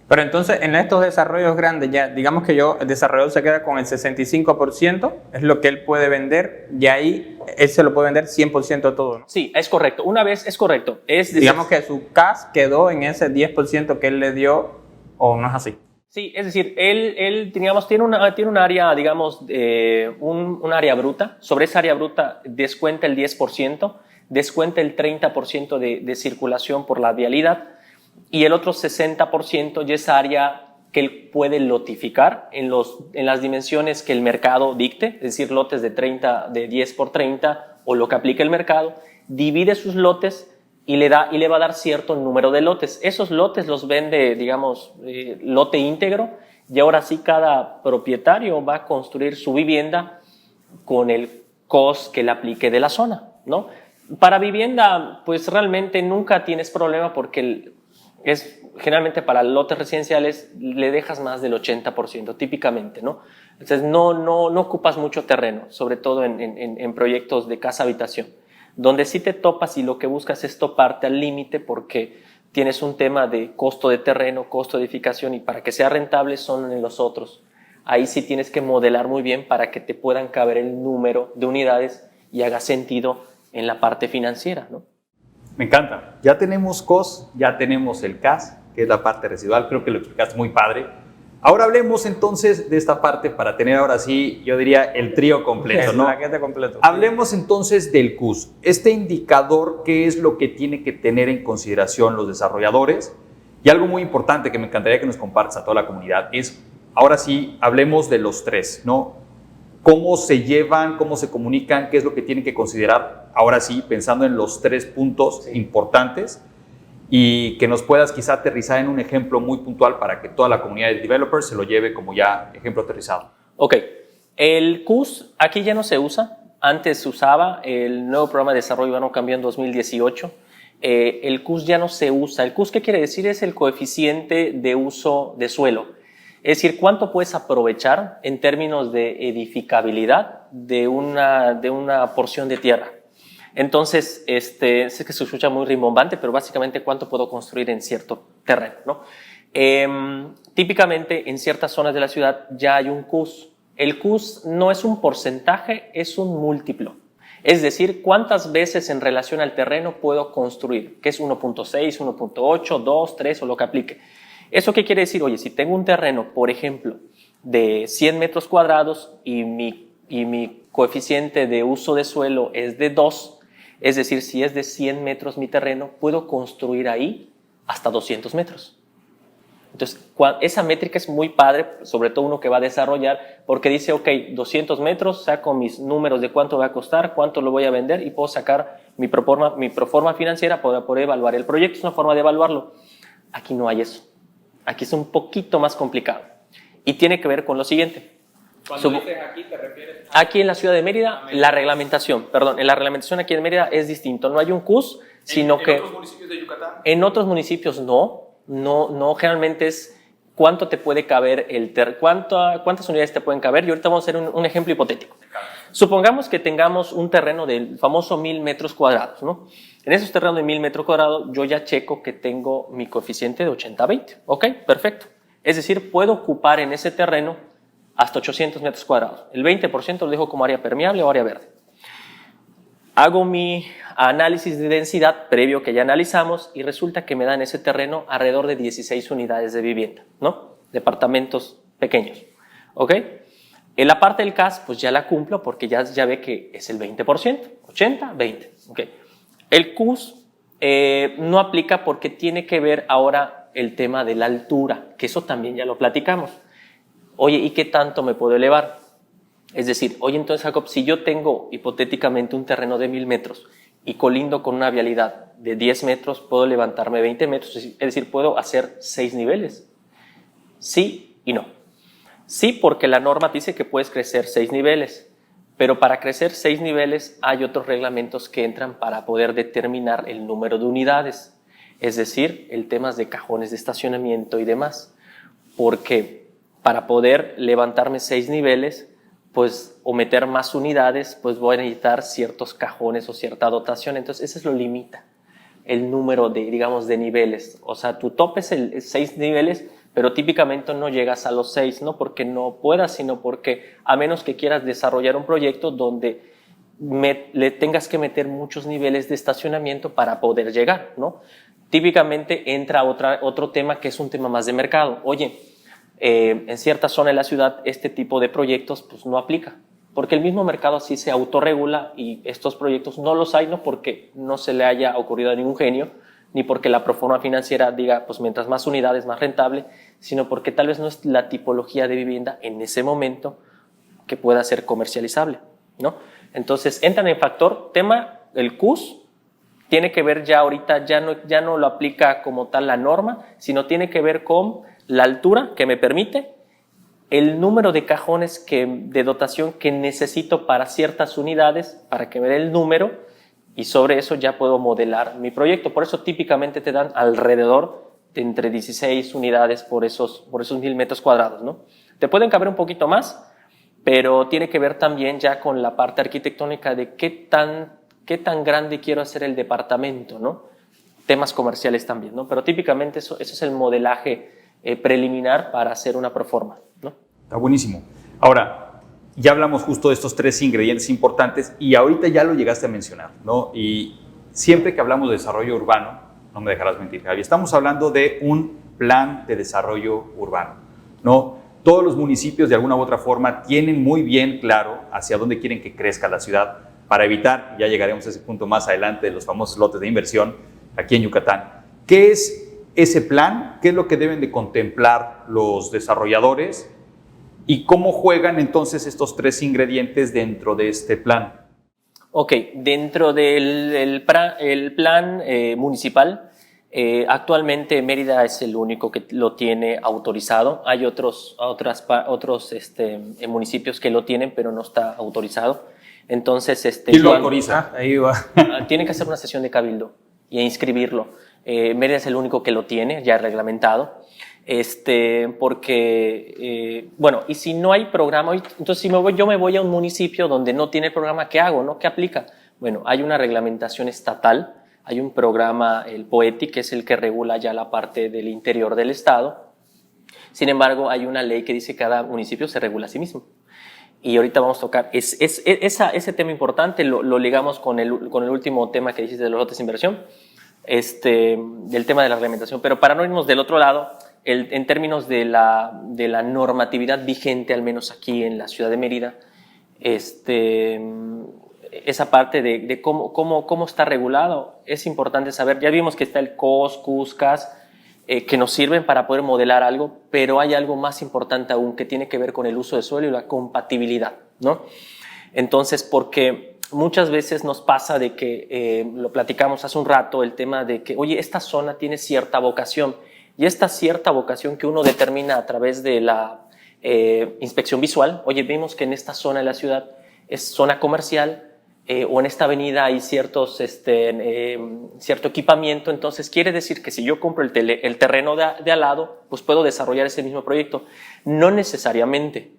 [SPEAKER 1] Pero entonces, en estos desarrollos grandes, ya digamos que el desarrollador se queda con el 65%, es lo que él puede vender, y ahí él se lo puede vender 100% todo, ¿no?
[SPEAKER 3] Sí, es correcto. Una vez es correcto.
[SPEAKER 1] Digamos que su CAS quedó en ese 10% que él le dio, ¿o no es así?
[SPEAKER 3] Sí, es decir, él digamos, tiene un área, digamos, un área bruta. Sobre esa área bruta descuenta el 10%, descuenta el 30% de circulación por la vialidad, y el otro 60% ya es área que él puede lotificar en las dimensiones que el mercado dicte, es decir, lotes de 10 por 30 o lo que aplique el mercado, divide sus lotes y le va a dar cierto número de lotes. Esos lotes los vende, digamos, lote íntegro, y ahora sí cada propietario va a construir su vivienda con el cost que le aplique de la zona, ¿no? Para vivienda, pues realmente nunca tienes problema porque generalmente para lotes residenciales le dejas más del 80%, típicamente, ¿no? Entonces no ocupas mucho terreno, sobre todo en proyectos de casa-habitación, donde sí te topas y lo que buscas es toparte al límite porque tienes un tema de costo de terreno, costo de edificación, y para que sea rentable son en los otros. Ahí sí tienes que modelar muy bien para que te puedan caber el número de unidades y haga sentido en la parte financiera, ¿no?
[SPEAKER 2] Me encanta. Ya tenemos COS, ya tenemos el CAS, que es la parte residual. Creo que lo explicaste muy padre. Ahora hablemos entonces de esta parte para tener ahora sí, yo diría, el trío completo, ¿no?
[SPEAKER 1] El paquete completo.
[SPEAKER 2] Hablemos entonces del CUS. Este indicador, ¿qué es lo que tiene que tener en consideración los desarrolladores? Y algo muy importante que me encantaría que nos compartas a toda la comunidad es, ahora sí, hablemos de los tres, ¿no? ¿Cómo se llevan, cómo se comunican, qué es lo que tienen que considerar? Ahora sí, pensando en los 3 puntos importantes, y que nos puedas quizá aterrizar en un ejemplo muy puntual para que toda la comunidad de developers se lo lleve como ya ejemplo aterrizado.
[SPEAKER 3] Ok, el CUS aquí ya no se usa. Antes se usaba, el nuevo programa de desarrollo urbano cambió en 2018. El CUS ya no se usa. ¿El CUS qué quiere decir? Es el coeficiente de uso de suelo. Es decir, cuánto puedes aprovechar en términos de edificabilidad de una porción de tierra. Entonces, sé que se escucha muy rimbombante, pero básicamente cuánto puedo construir en cierto terreno, ¿no? Típicamente en ciertas zonas de la ciudad ya hay un CUS. El CUS no es un porcentaje, es un múltiplo. Es decir, cuántas veces en relación al terreno puedo construir, que es 1.6, 1.8, 2, 3 o lo que aplique. ¿Eso qué quiere decir? Oye, si tengo un terreno, por ejemplo, de 100 metros cuadrados y mi coeficiente de uso de suelo es de 2, es decir, si es de 100 metros mi terreno, puedo construir ahí hasta 200 metros. Entonces, esa métrica es muy padre, sobre todo uno que va a desarrollar, porque dice, ok, 200 metros, saco mis números de cuánto va a costar, cuánto lo voy a vender y puedo sacar mi proforma financiera para poder evaluar el proyecto. Es una forma de evaluarlo. Aquí no hay eso. Aquí es un poquito más complicado. Y tiene que ver con lo siguiente.
[SPEAKER 1] Cuando dices aquí, ¿te refieres?
[SPEAKER 3] Aquí en la ciudad de Mérida, en la reglamentación aquí en Mérida es distinto. No hay un CUS, sino que...
[SPEAKER 1] ¿En otros municipios de Yucatán?
[SPEAKER 3] En otros municipios no, generalmente es cuánto te puede caber cuántas unidades te pueden caber. Y ahorita vamos a hacer un ejemplo hipotético. Supongamos que tengamos un terreno del famoso 1000 metros cuadrados, ¿no? En esos terrenos de 1000 metros cuadrados, yo ya checo que tengo mi coeficiente de 80-20. Ok, perfecto. Es decir, puedo ocupar en ese terreno hasta 800 metros cuadrados. El 20% lo dejo como área permeable o área verde. Hago mi análisis de densidad previo que ya analizamos y resulta que me dan ese terreno alrededor de 16 unidades de vivienda, ¿no? Departamentos pequeños, ¿ok? En la parte del CAS, pues ya la cumplo porque ya ve que es el 20%, 80, 20, ¿ok? El CUS no aplica porque tiene que ver ahora el tema de la altura, que eso también ya lo platicamos. Oye, ¿y qué tanto me puedo elevar? Es decir, oye, entonces, Jacob, si yo tengo hipotéticamente un terreno de 1000 metros y colindo con una vialidad de 10 metros, ¿puedo levantarme 20 metros? Es decir, ¿puedo hacer 6 niveles? Sí y no. Sí, porque la norma dice que puedes crecer 6 niveles, pero para crecer 6 niveles hay otros reglamentos que entran para poder determinar el número de unidades, es decir, el tema de cajones de estacionamiento y demás, porque para poder levantarme 6 niveles, pues, o meter más unidades, pues voy a necesitar ciertos cajones o cierta dotación. Entonces, eso lo limita, el número de niveles. O sea, tu tope es 6 niveles, pero típicamente no llegas a los 6, no porque no puedas, sino porque a menos que quieras desarrollar un proyecto donde le tengas que meter muchos niveles de estacionamiento para poder llegar, ¿no? Típicamente entra otro tema que es un tema más de mercado. Oye, en cierta zona de la ciudad este tipo de proyectos pues no aplica, porque el mismo mercado así se autorregula y estos proyectos no los hay, no porque no se le haya ocurrido a ningún genio, ni porque la proforma financiera diga pues mientras más unidades más rentable, sino porque tal vez no es la tipología de vivienda en ese momento que pueda ser comercializable, ¿no? Entonces entran en factor tema el CUS tiene que ver ya ahorita, ya no lo aplica como tal la norma, sino tiene que ver con la altura que me permite, el número de cajones de dotación que necesito para ciertas unidades, para que me dé el número, y sobre eso ya puedo modelar mi proyecto. Por eso típicamente te dan alrededor de entre 16 unidades por esos 1000 metros cuadrados, ¿no? Te pueden caber un poquito más, pero tiene que ver también ya con la parte arquitectónica de qué tan grande quiero hacer el departamento, ¿no? Temas comerciales también, ¿no? Pero típicamente eso es el modelaje preliminar para hacer una proforma, ¿no?
[SPEAKER 2] Está buenísimo. Ahora, ya hablamos justo de estos 3 ingredientes importantes y ahorita ya lo llegaste a mencionar, ¿no? Y siempre que hablamos de desarrollo urbano, no me dejarás mentir, Javi, estamos hablando de un plan de desarrollo urbano, ¿no? Todos los municipios de alguna u otra forma tienen muy bien claro hacia dónde quieren que crezca la ciudad para evitar, ya llegaremos a ese punto más adelante, de los famosos lotes de inversión aquí en Yucatán. ¿Qué es ese plan? ¿Qué es lo que deben de contemplar los desarrolladores? ¿Y cómo juegan entonces estos 3 ingredientes dentro de este plan?
[SPEAKER 3] Ok, dentro del plan municipal, actualmente Mérida es el único que lo tiene autorizado. Hay otros municipios que lo tienen, pero no está autorizado. Entonces,
[SPEAKER 2] ¿quién lo autoriza?
[SPEAKER 1] Ahí va.
[SPEAKER 3] Tiene que hacer una sesión de cabildo y inscribirlo. Mérida es el único que lo tiene ya reglamentado. Porque, bueno, y si no hay programa, entonces si yo me voy a un municipio donde no tiene programa, ¿qué hago? ¿No? ¿Qué aplica? Bueno, hay una reglamentación estatal, hay un programa, el POETI, que es el que regula ya la parte del interior del estado. Sin embargo, hay una ley que dice que cada municipio se regula a sí mismo. Y ahorita vamos a tocar ese tema importante, lo ligamos con el último tema que dijiste de los lotes de inversión, del tema de la reglamentación. Pero para no irnos del otro lado, en términos de la normatividad vigente, al menos aquí en la ciudad de Mérida, esa parte de cómo está regulado, es importante saber. Ya vimos que está el COS, CUSCAS, que nos sirven para poder modelar algo, pero hay algo más importante aún que tiene que ver con el uso de suelo y la compatibilidad, ¿no? Entonces, porque muchas veces nos pasa de que, lo platicamos hace un rato, el tema de que, oye, esta zona tiene cierta vocación, y esta cierta vocación que uno determina a través de la inspección visual, oye, vimos que en esta zona de la ciudad es zona comercial, o en esta avenida hay cierto equipamiento, entonces quiere decir que si yo compro el terreno de al lado, pues puedo desarrollar ese mismo proyecto. No necesariamente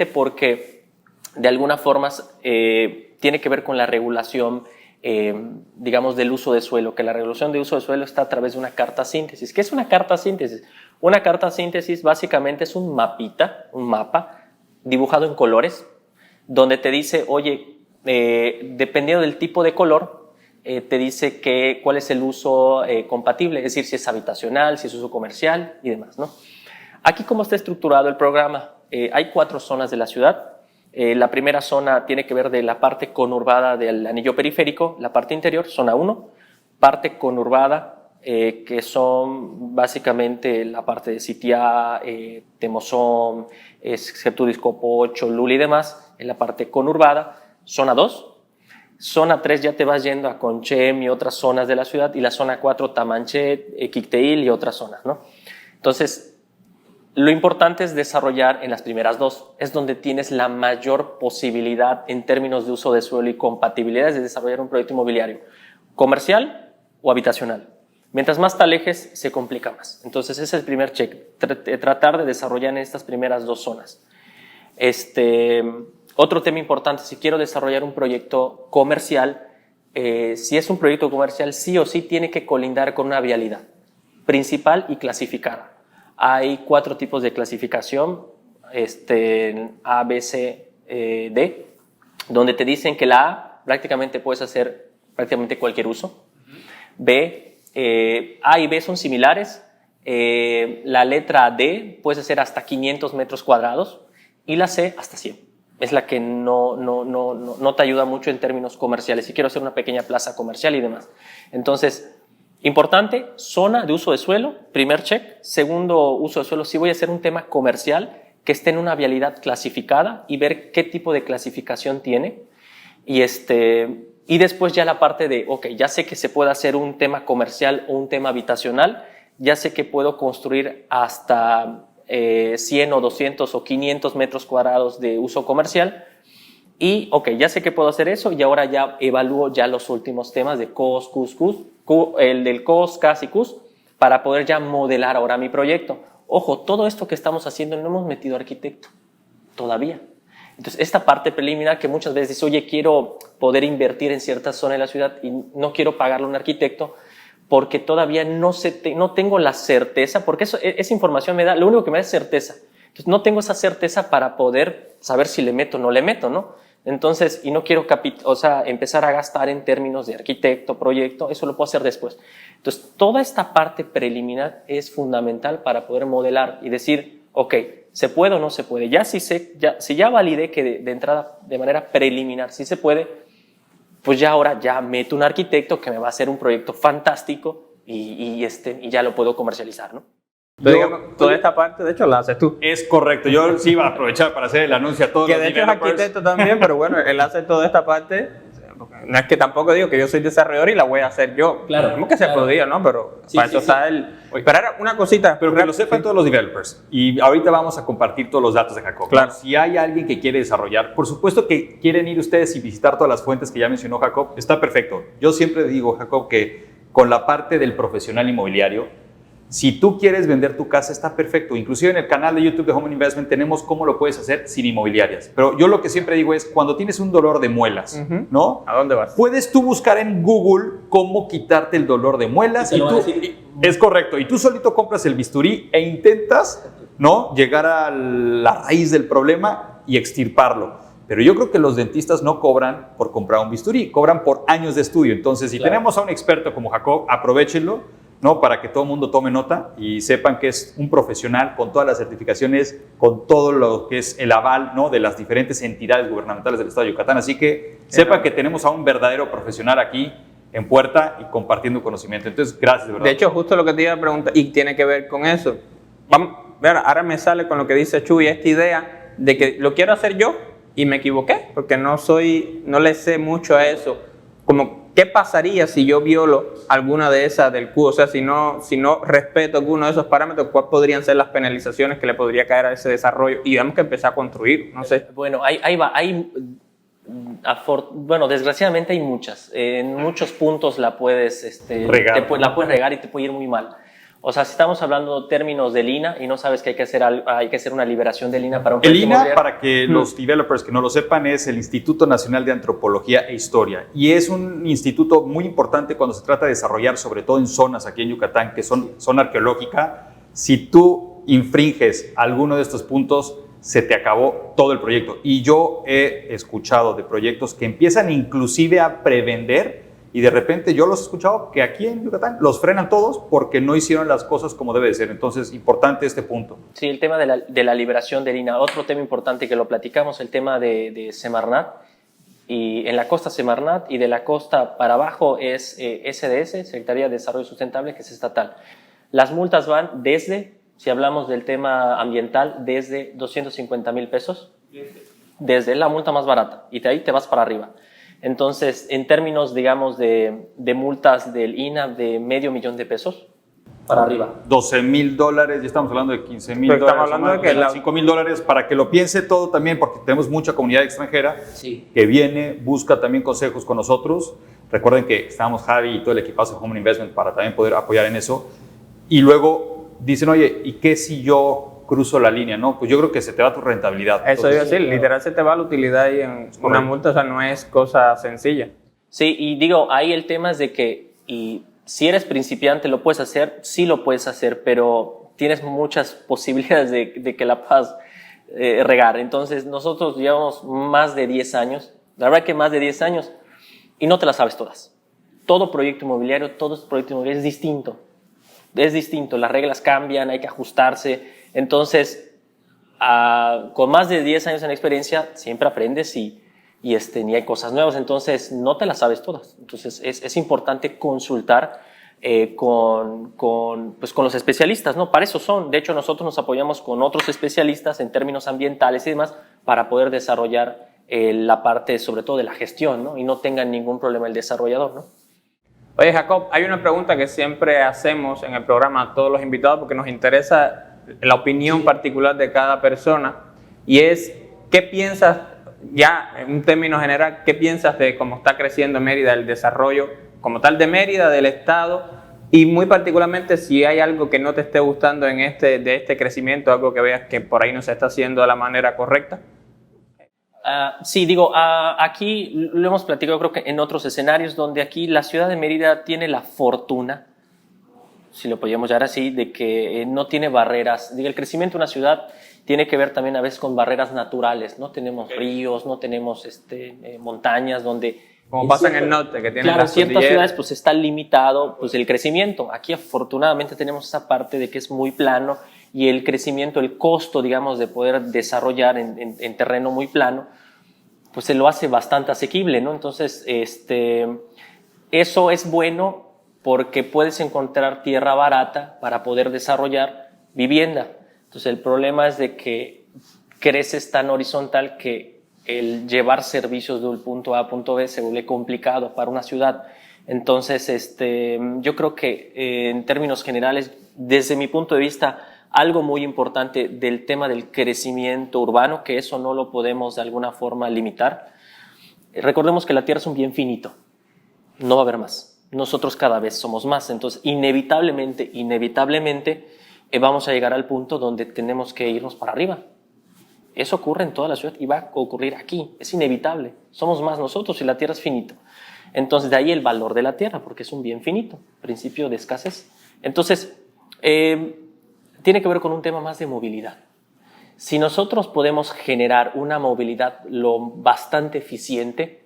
[SPEAKER 3] porque de alguna forma tiene que ver con la regulación, digamos, del uso de suelo, que la regulación de uso de suelo está a través de una carta síntesis. ¿Qué es una carta síntesis? Una carta síntesis básicamente es un mapa dibujado en colores, donde te dice, oye, dependiendo del tipo de color, te dice cuál es el uso compatible, es decir, si es habitacional, si es uso comercial y demás, ¿no? Aquí, ¿cómo está estructurado el programa? Hay 4 zonas de la ciudad. La primera zona tiene que ver de la parte conurbada del anillo periférico, la parte interior, zona 1, parte conurbada, que son básicamente la parte de Sitiá, Temozón, Septudiscopo, Cholula y demás, en la parte conurbada. Zona 2, zona 3 ya te vas yendo a Conchem y otras zonas de la ciudad, y la zona 4 Tamanché, Quicteil y otras zonas, ¿no? Entonces, lo importante es desarrollar en las primeras 2, es donde tienes la mayor posibilidad en términos de uso de suelo y compatibilidades de desarrollar un proyecto inmobiliario, comercial o habitacional. Mientras más te alejes, se complica más. Entonces, ese es el primer check, tratar de desarrollar en estas primeras 2 zonas. Otro tema importante, si quiero desarrollar un proyecto comercial, si es un proyecto comercial, sí o sí tiene que colindar con una vialidad principal y clasificada. Hay 4 tipos de clasificación, A, B, C, D, donde te dicen que la A prácticamente puedes hacer prácticamente cualquier uso. B, A y B son similares. La letra D puedes hacer hasta 500 metros cuadrados y la C hasta 100. Es la que no te ayuda mucho en términos comerciales. Si quiero hacer una pequeña plaza comercial y demás. Entonces, importante, zona de uso de suelo, primer check. Segundo, uso de suelo, si voy a hacer un tema comercial que esté en una vialidad clasificada y ver qué tipo de clasificación tiene. Y Y después ya la parte de, ok, ya sé que se puede hacer un tema comercial o un tema habitacional, ya sé que puedo construir hasta 100 o 200 o 500 metros cuadrados de uso comercial. Y, ok, ya sé que puedo hacer eso y ahora ya evalúo ya los últimos temas de COS, CUS, el del COS, CAS y CUS, para poder ya modelar ahora mi proyecto. Ojo, todo esto que estamos haciendo no hemos metido arquitecto todavía. Entonces, esta parte preliminar que muchas veces dice, oye, quiero poder invertir en cierta zona de la ciudad y no quiero pagarle a un arquitecto porque todavía no tengo la certeza, porque esa información me da, lo único que me da es certeza. Entonces, no tengo esa certeza para poder saber si le meto o no le meto, ¿no? Entonces, y no quiero empezar a gastar en términos de arquitecto, proyecto, eso lo puedo hacer después. Entonces, toda esta parte preliminar es fundamental para poder modelar y decir, ok, ¿se puede o no se puede? Si ya validé que de entrada, de manera preliminar, sí se puede, pues ya ahora ya meto un arquitecto que me va a hacer un proyecto fantástico y ya lo puedo comercializar, ¿no?
[SPEAKER 1] Pero digamos, toda esta parte, de hecho, la haces tú.
[SPEAKER 2] Es correcto. Yo sí iba a aprovechar para hacer el anuncio a todos
[SPEAKER 1] Que
[SPEAKER 2] los
[SPEAKER 1] de hecho es
[SPEAKER 2] developers.
[SPEAKER 1] arquitecto también, pero bueno, él hace toda esta parte. No es que tampoco digo que yo soy desarrollador y la voy a hacer yo.
[SPEAKER 3] Claro,
[SPEAKER 1] Como que se podía, ¿no? Pero
[SPEAKER 3] Sí,
[SPEAKER 1] para
[SPEAKER 3] sí,
[SPEAKER 1] eso está
[SPEAKER 3] sí.
[SPEAKER 1] él. Pero ahora una cosita.
[SPEAKER 2] Pero que lo sepan todos los developers. Y ahorita vamos a compartir todos los datos de Jacob.
[SPEAKER 1] Claro.
[SPEAKER 2] Si hay alguien que quiere desarrollar, por supuesto que quieren ir ustedes y visitar todas las fuentes que ya mencionó Jacob, está perfecto. Yo siempre digo, Jacob, que con la parte del profesional inmobiliario, si tú quieres vender tu casa, está perfecto. Inclusive en el canal de YouTube de Home Investment tenemos cómo lo puedes hacer sin inmobiliarias. Pero yo lo que siempre digo es, cuando tienes un dolor de muelas, ¿no?
[SPEAKER 1] ¿A dónde vas?
[SPEAKER 2] Puedes tú buscar en Google cómo quitarte el dolor de muelas.
[SPEAKER 3] Y te lo van a decir.
[SPEAKER 2] Es correcto. Y tú solito compras el bisturí e intentas, ¿no?, llegar a la raíz del problema y extirparlo. Pero yo creo que los dentistas no cobran por comprar un bisturí, cobran por años de estudio. Entonces, si tenemos a un experto como Jacob, aprovéchenlo, ¿no?, para que todo el mundo tome nota y sepan que es un profesional con todas las certificaciones, con todo lo que es el aval, ¿no?, de las diferentes entidades gubernamentales del Estado de Yucatán. Así que sepan que tenemos a un verdadero profesional aquí en puerta y compartiendo conocimiento. Entonces, gracias, de verdad.
[SPEAKER 1] De hecho, justo lo que te iba a preguntar, y tiene que ver con eso. Vamos, ahora me sale con lo que dice Chuy, esta idea de que lo quiero hacer yo y me equivoqué, porque no le sé mucho a eso. Como, ¿qué pasaría si yo violo alguna de esas del Q? O sea, si no respeto alguno de esos parámetros, ¿cuáles podrían ser las penalizaciones que le podría caer a ese desarrollo? Y digamos que empezar a construir, no sé.
[SPEAKER 3] Bueno, ahí va. Bueno, desgraciadamente hay muchas. En muchos puntos la puedes
[SPEAKER 2] Regar.
[SPEAKER 3] la puedes regar y te puede ir muy mal. O sea, si estamos hablando de términos de lina y no sabes que hay que hacer una liberación de lina para un
[SPEAKER 2] El
[SPEAKER 3] proyecto
[SPEAKER 2] INA,
[SPEAKER 3] inmobiliario.
[SPEAKER 2] para que los developers que no lo sepan, es el Instituto Nacional de Antropología e Historia. Y es un instituto muy importante cuando se trata de desarrollar, sobre todo en zonas aquí en Yucatán, que son zona arqueológica. Si tú infringes alguno de estos puntos, se te acabó todo el proyecto. Y yo he escuchado de proyectos que empiezan inclusive a prevender, y de repente yo los he escuchado que aquí en Yucatán los frenan todos porque no hicieron las cosas como debe de ser. Entonces, importante este punto.
[SPEAKER 3] Sí, el tema de la liberación de lina. Otro tema importante que lo platicamos, el tema de Semarnat. Y en la costa Semarnat y de la costa para abajo es SDS, Secretaría de Desarrollo Sustentable, que es estatal. Las multas van desde, si hablamos del tema ambiental, desde 250,000 pesos, desde la multa más barata, y de ahí te vas para arriba. Entonces, en términos, digamos, de multas del INA de $500,000 para arriba.
[SPEAKER 2] $12,000, ya estamos hablando de $15,000.
[SPEAKER 1] Pero estamos hablando de que
[SPEAKER 2] $5,000, para que lo piense todo también, porque tenemos mucha comunidad extranjera que viene, busca también consejos con nosotros. Recuerden que estamos Javi y todo el equipazo de Home Investment para también poder apoyar en eso. Y luego dicen, oye, ¿y qué si yo cruzo la línea? No, pues yo creo que se te va tu rentabilidad.
[SPEAKER 1] Eso iba a decir, literal se te va la utilidad ahí en una multa, o sea, no es cosa sencilla.
[SPEAKER 3] Sí, y digo, ahí el tema es de que, y si eres principiante, ¿lo puedes hacer? Sí lo puedes hacer, pero tienes muchas posibilidades de que la puedas regar. Entonces, nosotros llevamos más de 10 años, la verdad que más de 10 años, y no te las sabes todas. Todo proyecto inmobiliario es distinto. Es distinto, las reglas cambian, hay que ajustarse. Entonces, con más de 10 años en experiencia, siempre aprendes y hay cosas nuevas. Entonces, no te las sabes todas. Entonces, es importante consultar con los especialistas, ¿no? Para eso son. De hecho, nosotros nos apoyamos con otros especialistas en términos ambientales y demás para poder desarrollar la parte sobre todo de la gestión, ¿no? Y no tenga ningún problema el desarrollador, ¿no?
[SPEAKER 1] Oye, Jacob, hay una pregunta que siempre hacemos en el programa a todos los invitados porque nos interesa la opinión particular de cada persona, y es, ¿qué piensas, ya en un término general, qué piensas de cómo está creciendo Mérida, el desarrollo como tal de Mérida, del Estado, y muy particularmente si hay algo que no te esté gustando de este crecimiento, algo que veas que por ahí no se está haciendo de la manera correcta?
[SPEAKER 3] Sí, digo, aquí lo hemos platicado creo que en otros escenarios, donde aquí la ciudad de Mérida tiene la fortuna, si lo podemos llamar así, de que no tiene barreras. Digo, el crecimiento de una ciudad tiene que ver también a veces con barreras naturales. No tenemos ríos, no tenemos montañas donde...
[SPEAKER 1] Como pasa en el norte, que tiene
[SPEAKER 3] claro,
[SPEAKER 1] las
[SPEAKER 3] en ciertas
[SPEAKER 1] cordilleras.
[SPEAKER 3] ciudades pues está limitado pues el crecimiento. Aquí afortunadamente tenemos esa parte de que es muy plano, y el crecimiento, el costo, digamos, de poder desarrollar en terreno muy plano, pues se lo hace bastante asequible, ¿no? Entonces, eso es bueno porque puedes encontrar tierra barata para poder desarrollar vivienda. Entonces, el problema es de que creces tan horizontal que el llevar servicios de un punto A a punto B se vuelve complicado para una ciudad. Entonces, yo creo que en términos generales, desde mi punto de vista, algo muy importante del tema del crecimiento urbano, que eso no lo podemos de alguna forma limitar. Recordemos que la tierra es un bien finito, no va a haber más. Nosotros cada vez somos más, entonces inevitablemente vamos a llegar al punto donde tenemos que irnos para arriba. Eso ocurre en toda la ciudad y va a ocurrir aquí, es inevitable. Somos más nosotros y la tierra es finita. Entonces de ahí el valor de la tierra, porque es un bien finito, principio de escasez. Entonces, tiene que ver con un tema más de movilidad. Si nosotros podemos generar una movilidad lo bastante eficiente,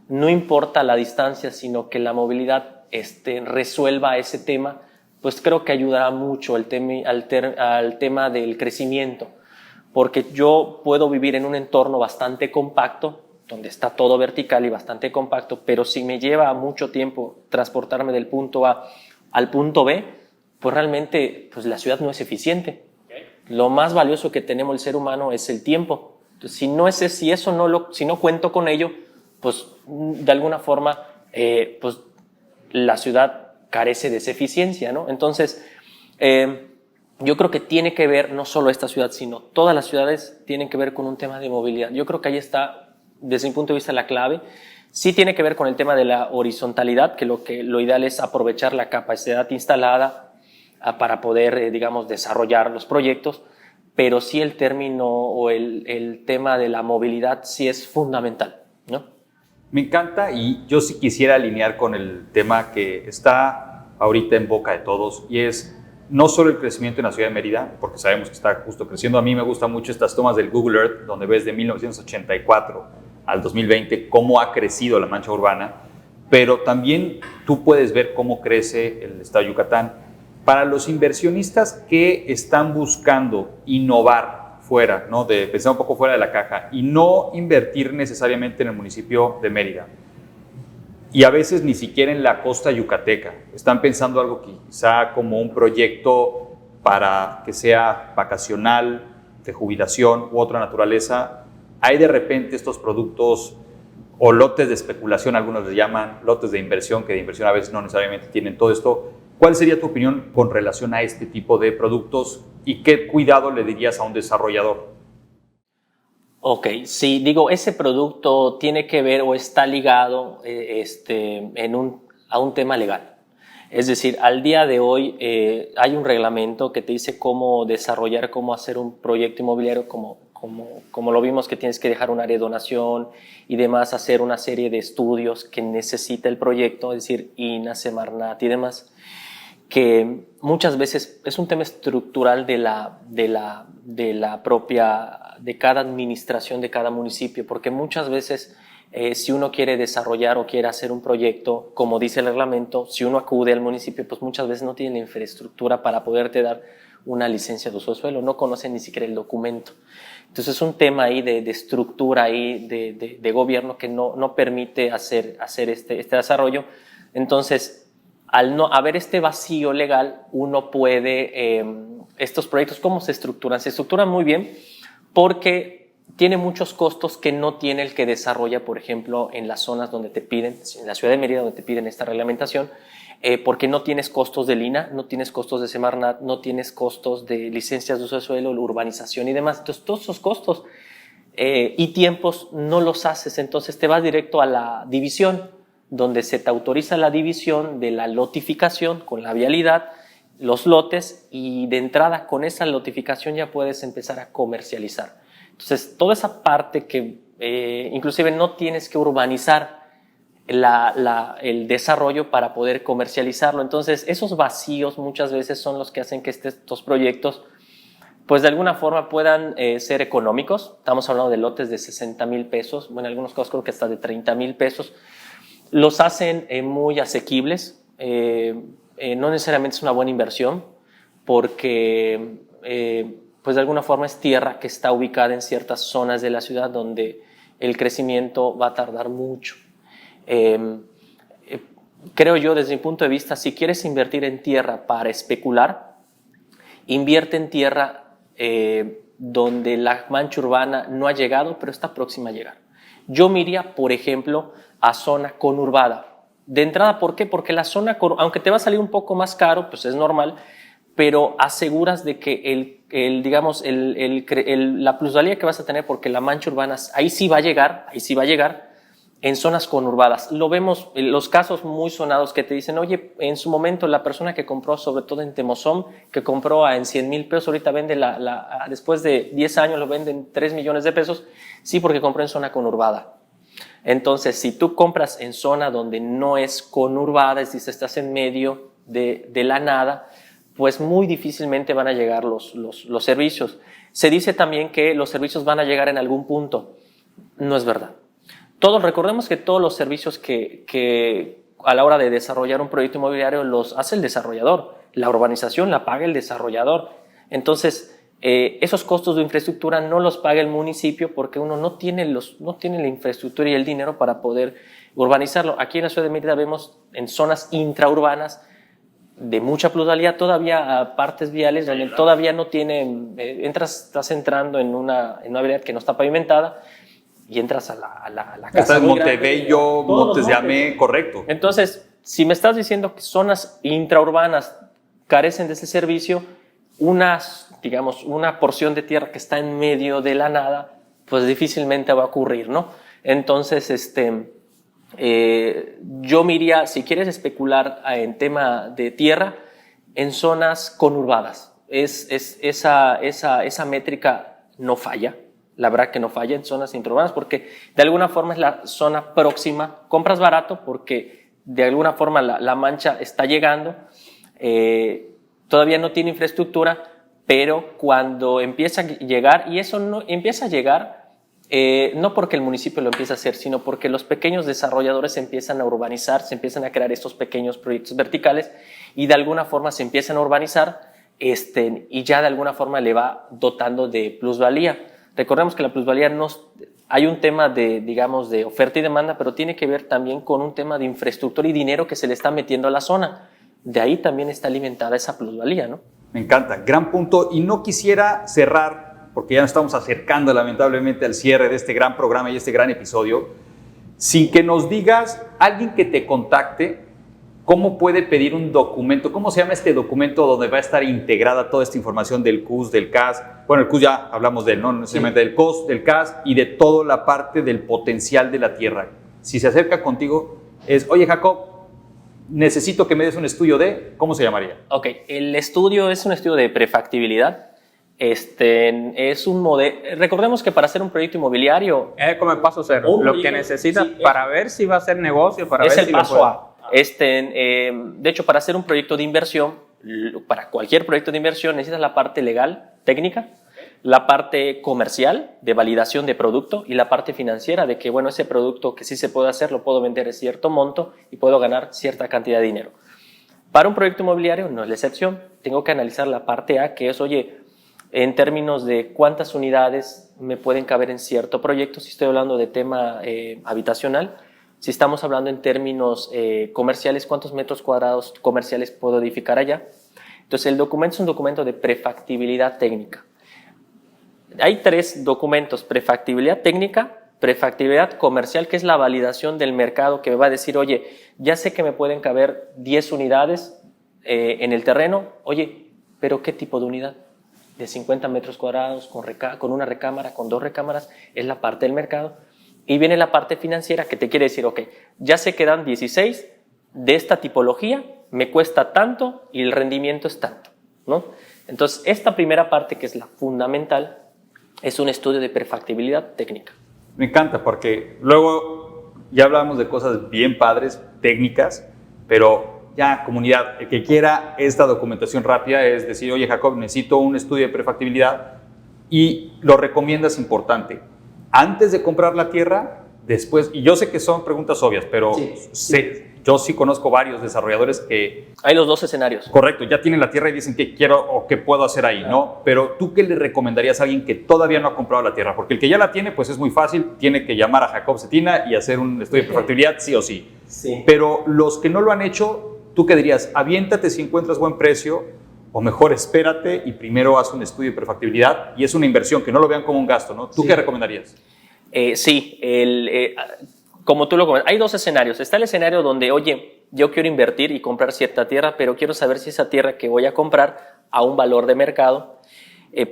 [SPEAKER 3] no importa la distancia, sino que la movilidad resuelva ese tema, pues creo que ayudará mucho al tema del crecimiento, porque yo puedo vivir en un entorno bastante compacto, donde está todo vertical y bastante compacto, pero si me lleva mucho tiempo transportarme del punto A al punto B, pues realmente pues la ciudad no es eficiente. Lo más valioso que tenemos el ser humano es el tiempo. Entonces, si no cuento con ello, pues de alguna forma pues la ciudad carece de esa eficiencia, ¿no? Entonces, yo creo que tiene que ver, no solo esta ciudad, sino todas las ciudades tienen que ver con un tema de movilidad. Yo creo que ahí está, desde mi punto de vista, la clave. Sí tiene que ver con el tema de la horizontalidad, que lo ideal es aprovechar la capacidad instalada para poder, digamos, desarrollar los proyectos, pero sí el término o el tema de la movilidad sí es fundamental, ¿no?
[SPEAKER 2] Me encanta, y yo sí quisiera alinear con el tema que está ahorita en boca de todos, y es no solo el crecimiento en la ciudad de Mérida, porque sabemos que está justo creciendo. A mí me gustan mucho estas tomas del Google Earth, donde ves de 1984 al 2020 cómo ha crecido la mancha urbana, pero también tú puedes ver cómo crece el estado de Yucatán. Para los inversionistas que están buscando innovar fuera, ¿no? De pensar un poco fuera de la caja y no invertir necesariamente en el municipio de Mérida, y a veces ni siquiera en la costa yucateca, están pensando algo quizá como un proyecto para que sea vacacional, de jubilación u otra naturaleza, hay de repente estos productos o lotes de especulación, algunos les llaman lotes de inversión, que de inversión a veces no necesariamente tienen todo esto. ¿Cuál sería tu opinión con relación a este tipo de productos y qué cuidado le dirías a un desarrollador?
[SPEAKER 3] Ok, sí, digo, ese producto tiene que ver o está ligado a un tema legal. Es decir, al día de hoy hay un reglamento que te dice cómo desarrollar, cómo hacer un proyecto inmobiliario, como lo vimos, que tienes que dejar un área de donación y demás, hacer una serie de estudios que necesita el proyecto, es decir, INA, Semarnat y demás, que muchas veces es un tema estructural de cada administración de cada municipio, porque muchas veces si uno quiere desarrollar o quiere hacer un proyecto, como dice el reglamento, si uno acude al municipio, pues muchas veces no tiene la infraestructura para poderte dar una licencia de uso de suelo, no conocen ni siquiera el documento. Entonces es un tema ahí de estructura ahí de gobierno que no permite hacer este desarrollo. Entonces, al no haber este vacío legal, uno puede, estos proyectos, ¿cómo se estructuran? Se estructuran muy bien porque tiene muchos costos que no tiene el que desarrolla, por ejemplo, en las zonas donde te piden, en la ciudad de Mérida donde te piden esta reglamentación, porque no tienes costos de Lina, no tienes costos de Semarnat, no tienes costos de licencias de uso de suelo, urbanización y demás. Entonces, todos esos costos y tiempos no los haces, entonces te vas directo a la división, donde se te autoriza la división de la lotificación con la vialidad, los lotes, y de entrada con esa lotificación ya puedes empezar a comercializar. Entonces, toda esa parte que inclusive no tienes que urbanizar el desarrollo para poder comercializarlo. Entonces, esos vacíos muchas veces son los que hacen que estos proyectos, pues de alguna forma puedan ser económicos. Estamos hablando de lotes de 60,000 pesos, bueno, en algunos casos creo que hasta de 30,000 pesos. Los hacen muy asequibles, no necesariamente es una buena inversión, porque pues de alguna forma es tierra que está ubicada en ciertas zonas de la ciudad donde el crecimiento va a tardar mucho. Creo yo, desde mi punto de vista, si quieres invertir en tierra para especular, invierte en tierra donde la mancha urbana no ha llegado, pero está próxima a llegar. Yo me iría, por ejemplo, a zona conurbada. De entrada, ¿por qué? Porque la zona, aunque te va a salir un poco más caro, pues es normal, pero aseguras de que la plusvalía que vas a tener, porque la mancha urbana ahí sí va a llegar en zonas conurbadas. Lo vemos en los casos muy sonados que te dicen, oye, en su momento la persona que compró, sobre todo en Temozón, que compró en 100,000 pesos, ahorita vende después de 10 años lo venden 3 millones de pesos, sí, porque compró en zona conurbada. Entonces, si tú compras en zona donde no es conurbada, es decir, estás en medio de la nada, pues muy difícilmente van a llegar los servicios. Se dice también que los servicios van a llegar en algún punto. No es verdad. Recordemos que todos los servicios que a la hora de desarrollar un proyecto inmobiliario los hace el desarrollador. La urbanización la paga el desarrollador. Entonces, esos costos de infraestructura no los paga el municipio porque uno no tiene la infraestructura y el dinero para poder urbanizarlo. Aquí en la ciudad de Mérida vemos en zonas intraurbanas de mucha plusvalía todavía a partes viales donde todavía no tienen, estás entrando en una vialidad que no está pavimentada y entras a la casa.
[SPEAKER 2] Está en Montebello, Montes de Amé, correcto.
[SPEAKER 3] Entonces, si me estás diciendo que zonas intraurbanas carecen de ese servicio, una porción de tierra que está en medio de la nada, pues difícilmente va a ocurrir, ¿no? Entonces, yo me iría, si quieres especular en tema de tierra, en zonas conurbadas. Esa métrica no falla, la verdad que no falla en zonas intraurbanas, porque de alguna forma es la zona próxima, compras barato porque de alguna forma la mancha está llegando, todavía no tiene infraestructura, pero cuando empieza a llegar, y eso no empieza a llegar, no porque el municipio lo empiece a hacer, sino porque los pequeños desarrolladores empiezan a urbanizar, se empiezan a crear estos pequeños proyectos verticales y de alguna forma se empiezan a urbanizar y ya de alguna forma le va dotando de plusvalía. Recordemos que la plusvalía hay un tema de oferta y demanda, pero tiene que ver también con un tema de infraestructura y dinero que se le está metiendo a la zona. De ahí también está alimentada esa plusvalía, ¿no?
[SPEAKER 2] Me encanta, gran punto. Y no quisiera cerrar, porque ya nos estamos acercando lamentablemente al cierre de este gran programa y este gran episodio, sin que nos digas, alguien que te contacte, ¿cómo puede pedir un documento? ¿Cómo se llama este documento donde va a estar integrada toda esta información del CUS, del CAS? Bueno, el CUS ya hablamos de él, no necesariamente del COS, del CAS y de toda la parte del potencial de la tierra. Si se acerca contigo, oye Jacob, necesito que me des un estudio de, ¿cómo se llamaría?
[SPEAKER 3] Ok, el estudio es un estudio de prefactibilidad. Es un modelo. Recordemos que para hacer un proyecto inmobiliario
[SPEAKER 1] es como el paso cero. Lo que necesitas para ver si va a ser negocio, para
[SPEAKER 3] es
[SPEAKER 1] ver
[SPEAKER 3] el
[SPEAKER 1] si
[SPEAKER 3] paso
[SPEAKER 1] lo puede.
[SPEAKER 3] A. De hecho, para hacer un proyecto de inversión, para cualquier proyecto de inversión, necesitas la parte legal, técnica, la parte comercial, de validación de producto, y la parte financiera, de que, bueno, ese producto que sí se puede hacer, lo puedo vender a cierto monto y puedo ganar cierta cantidad de dinero. Para un proyecto inmobiliario no es la excepción. Tengo que analizar la parte A, que es, oye, en términos de cuántas unidades me pueden caber en cierto proyecto, si estoy hablando de tema habitacional. Si estamos hablando en términos comerciales, ¿cuántos metros cuadrados comerciales puedo edificar allá? Entonces, el documento es un documento de prefactibilidad técnica. hay 3 documentos: prefactibilidad técnica, prefactibilidad comercial, que es la validación del mercado, que me va a decir, oye, ya sé que me pueden caber 10 unidades en el terreno, oye, pero ¿qué tipo de unidad? De 50 metros cuadrados, con una recámara, con 2 recámaras, es la parte del mercado. Y viene la parte financiera, que te quiere decir, ok, ya sé que dan 16 de esta tipología, me cuesta tanto y el rendimiento es tanto, ¿no? Entonces, esta primera parte, que es la fundamental, es un estudio de prefactibilidad técnica.
[SPEAKER 2] Me encanta porque luego ya hablamos de cosas bien padres, técnicas, pero ya, comunidad, el que quiera esta documentación rápida es decir, oye, Jacob, necesito un estudio de prefactibilidad y lo recomiendas importante. Antes de comprar la tierra, después, y yo sé que son preguntas obvias, pero yo sí conozco varios desarrolladores que...
[SPEAKER 3] Hay los 2 escenarios.
[SPEAKER 2] Correcto, ya tienen la tierra y dicen qué quiero o qué puedo hacer ahí, ¿no? Pero ¿tú qué le recomendarías a alguien que todavía no ha comprado la tierra? Porque el que ya la tiene, pues es muy fácil, tiene que llamar a Jacob Cetina y hacer un estudio de prefactibilidad, sí o sí.
[SPEAKER 3] Sí.
[SPEAKER 2] Pero los que no lo han hecho, ¿tú qué dirías? ¿Aviéntate si encuentras buen precio o mejor espérate y primero haz un estudio de prefactibilidad? Y es una inversión, que no lo vean como un gasto, ¿no? ¿Tú qué recomendarías?
[SPEAKER 3] Sí, como tú lo comentas, hay 2 escenarios. Está el escenario donde, oye, yo quiero invertir y comprar cierta tierra, pero quiero saber si esa tierra que voy a comprar a un valor de mercado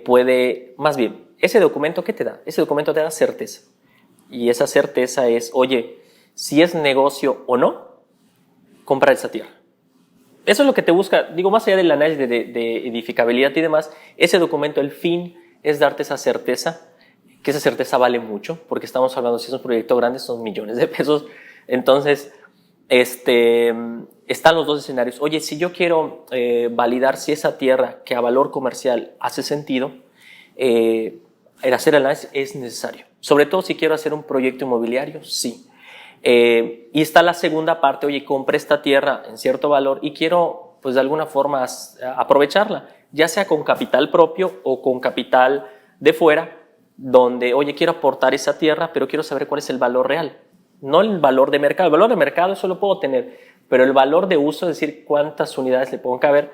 [SPEAKER 3] puede, más bien, ese documento, ¿qué te da? Ese documento te da certeza. Y esa certeza es, oye, si es negocio o no, comprar esa tierra. Eso es lo que te busca, digo, más allá del análisis de edificabilidad y demás, ese documento, el fin es darte esa certeza, que esa certeza vale mucho, porque estamos hablando, si es un proyecto grande, son millones de pesos. Entonces, están los 2 escenarios. Oye, si yo quiero validar si esa tierra que a valor comercial hace sentido, el hacer el análisis es necesario. Sobre todo si quiero hacer un proyecto inmobiliario, sí. Y está la segunda parte, oye, compré esta tierra en cierto valor y quiero, pues de alguna forma, aprovecharla, ya sea con capital propio o con capital de fuera, donde, oye, quiero aportar esa tierra, pero quiero saber cuál es el valor real. No el valor de mercado. El valor de mercado, eso lo puedo tener, pero el valor de uso, es decir, cuántas unidades le pueden caber,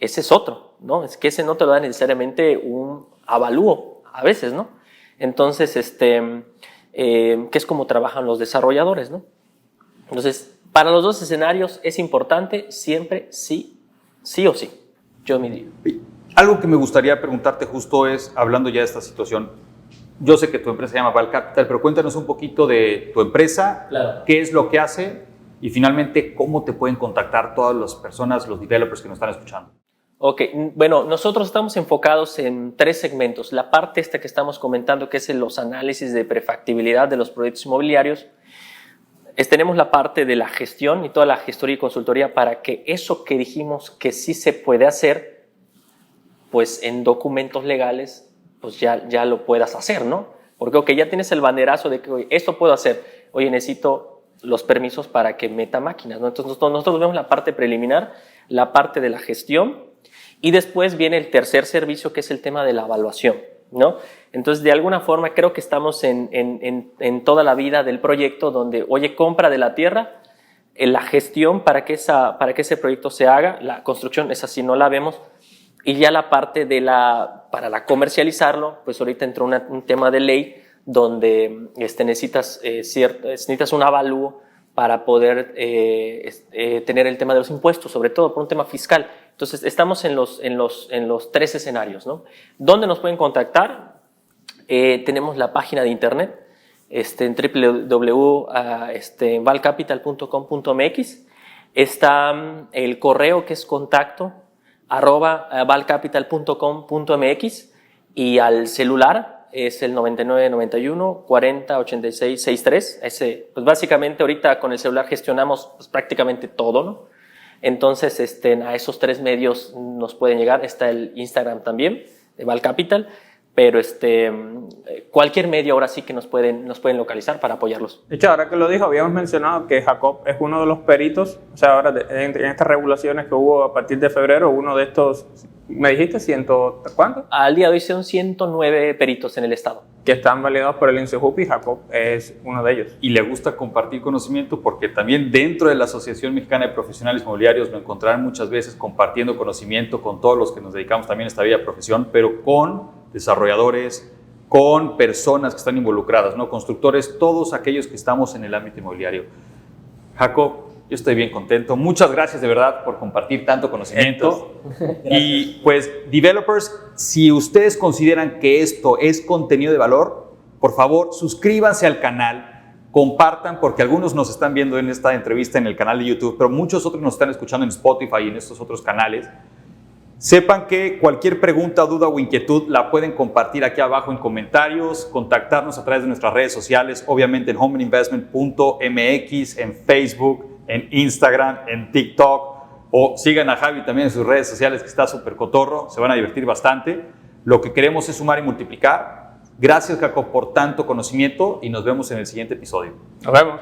[SPEAKER 3] ese es otro, ¿no? Es que ese no te lo da necesariamente un avalúo, a veces, ¿no? Entonces, que es como trabajan los desarrolladores, ¿no? Entonces, para los 2 escenarios es importante siempre sí o sí, yo me digo.
[SPEAKER 2] Algo que me gustaría preguntarte justo es, hablando ya de esta situación, yo sé que tu empresa se llama Val Capital, pero cuéntanos un poquito de tu empresa,
[SPEAKER 3] claro,
[SPEAKER 2] qué es lo que hace y finalmente cómo te pueden contactar todas las personas, los developers que nos están escuchando.
[SPEAKER 3] Ok, bueno, nosotros estamos enfocados en 3 segmentos. La parte esta que estamos comentando, que es los análisis de prefactibilidad de los proyectos inmobiliarios. Tenemos la parte de la gestión y toda la gestoría y consultoría para que eso que dijimos que sí se puede hacer, pues en documentos legales, pues ya lo puedas hacer, ¿no? Porque, ok, ya tienes el banderazo de que, oye, esto puedo hacer. Oye, necesito los permisos para que meta máquinas, ¿no? Entonces nosotros vemos la parte preliminar, la parte de la gestión, y después viene el tercer servicio, que es el tema de la evaluación, ¿no? Entonces, de alguna forma, creo que estamos en toda la vida del proyecto, donde, oye, compra de la tierra, la gestión para que ese proyecto se haga, la construcción, esa sí no la vemos, y ya la parte para comercializarlo, pues ahorita entró un tema de ley donde necesitas un avalúo para poder tener el tema de los impuestos, sobre todo por un tema fiscal. Entonces, estamos en los 3 escenarios, ¿no? ¿Dónde nos pueden contactar? Tenemos la página de internet en www.valcapital.com.mx. Está el correo, que es contacto@valcapital.com.mx, y al celular es el 9991 40 86 63. Pues básicamente ahorita con el celular gestionamos pues prácticamente todo, ¿no? Entonces a esos 3 medios nos pueden llegar. Está el Instagram también de Val Capital, pero cualquier medio ahora sí que nos pueden localizar para apoyarlos.
[SPEAKER 1] De hecho, ahora que lo dijo, habíamos mencionado que Jacob es uno de los peritos, o sea, ahora en estas regulaciones que hubo a partir de febrero, uno de estos, me dijiste, ¿cuánto?
[SPEAKER 3] Al día de hoy son 109 peritos en el estado.
[SPEAKER 1] Que están validados por el INSEJUP, y Jacob es uno de ellos.
[SPEAKER 2] Y le gusta compartir conocimiento, porque también dentro de la Asociación Mexicana de Profesionales Inmobiliarios lo encontrarán muchas veces compartiendo conocimiento con todos los que nos dedicamos también a esta bella profesión, pero con desarrolladores, con personas que están involucradas, ¿no? Constructores, todos aquellos que estamos en el ámbito inmobiliario. Jacob, yo estoy bien contento. Muchas gracias de verdad por compartir tanto conocimiento. Y pues, developers, si ustedes consideran que esto es contenido de valor, por favor, suscríbanse al canal, compartan, porque algunos nos están viendo en esta entrevista en el canal de YouTube, pero muchos otros nos están escuchando en Spotify y en estos otros canales. Sepan que cualquier pregunta, duda o inquietud la pueden compartir aquí abajo en comentarios, contactarnos a través de nuestras redes sociales, obviamente en homeandinvestment.mx, en Facebook, en Instagram, en TikTok, o sigan a Javi también en sus redes sociales, que está súper cotorro, se van a divertir bastante. Lo que queremos es sumar y multiplicar. Gracias, Jacob, por tanto conocimiento y nos vemos en el siguiente episodio.
[SPEAKER 1] Nos vemos.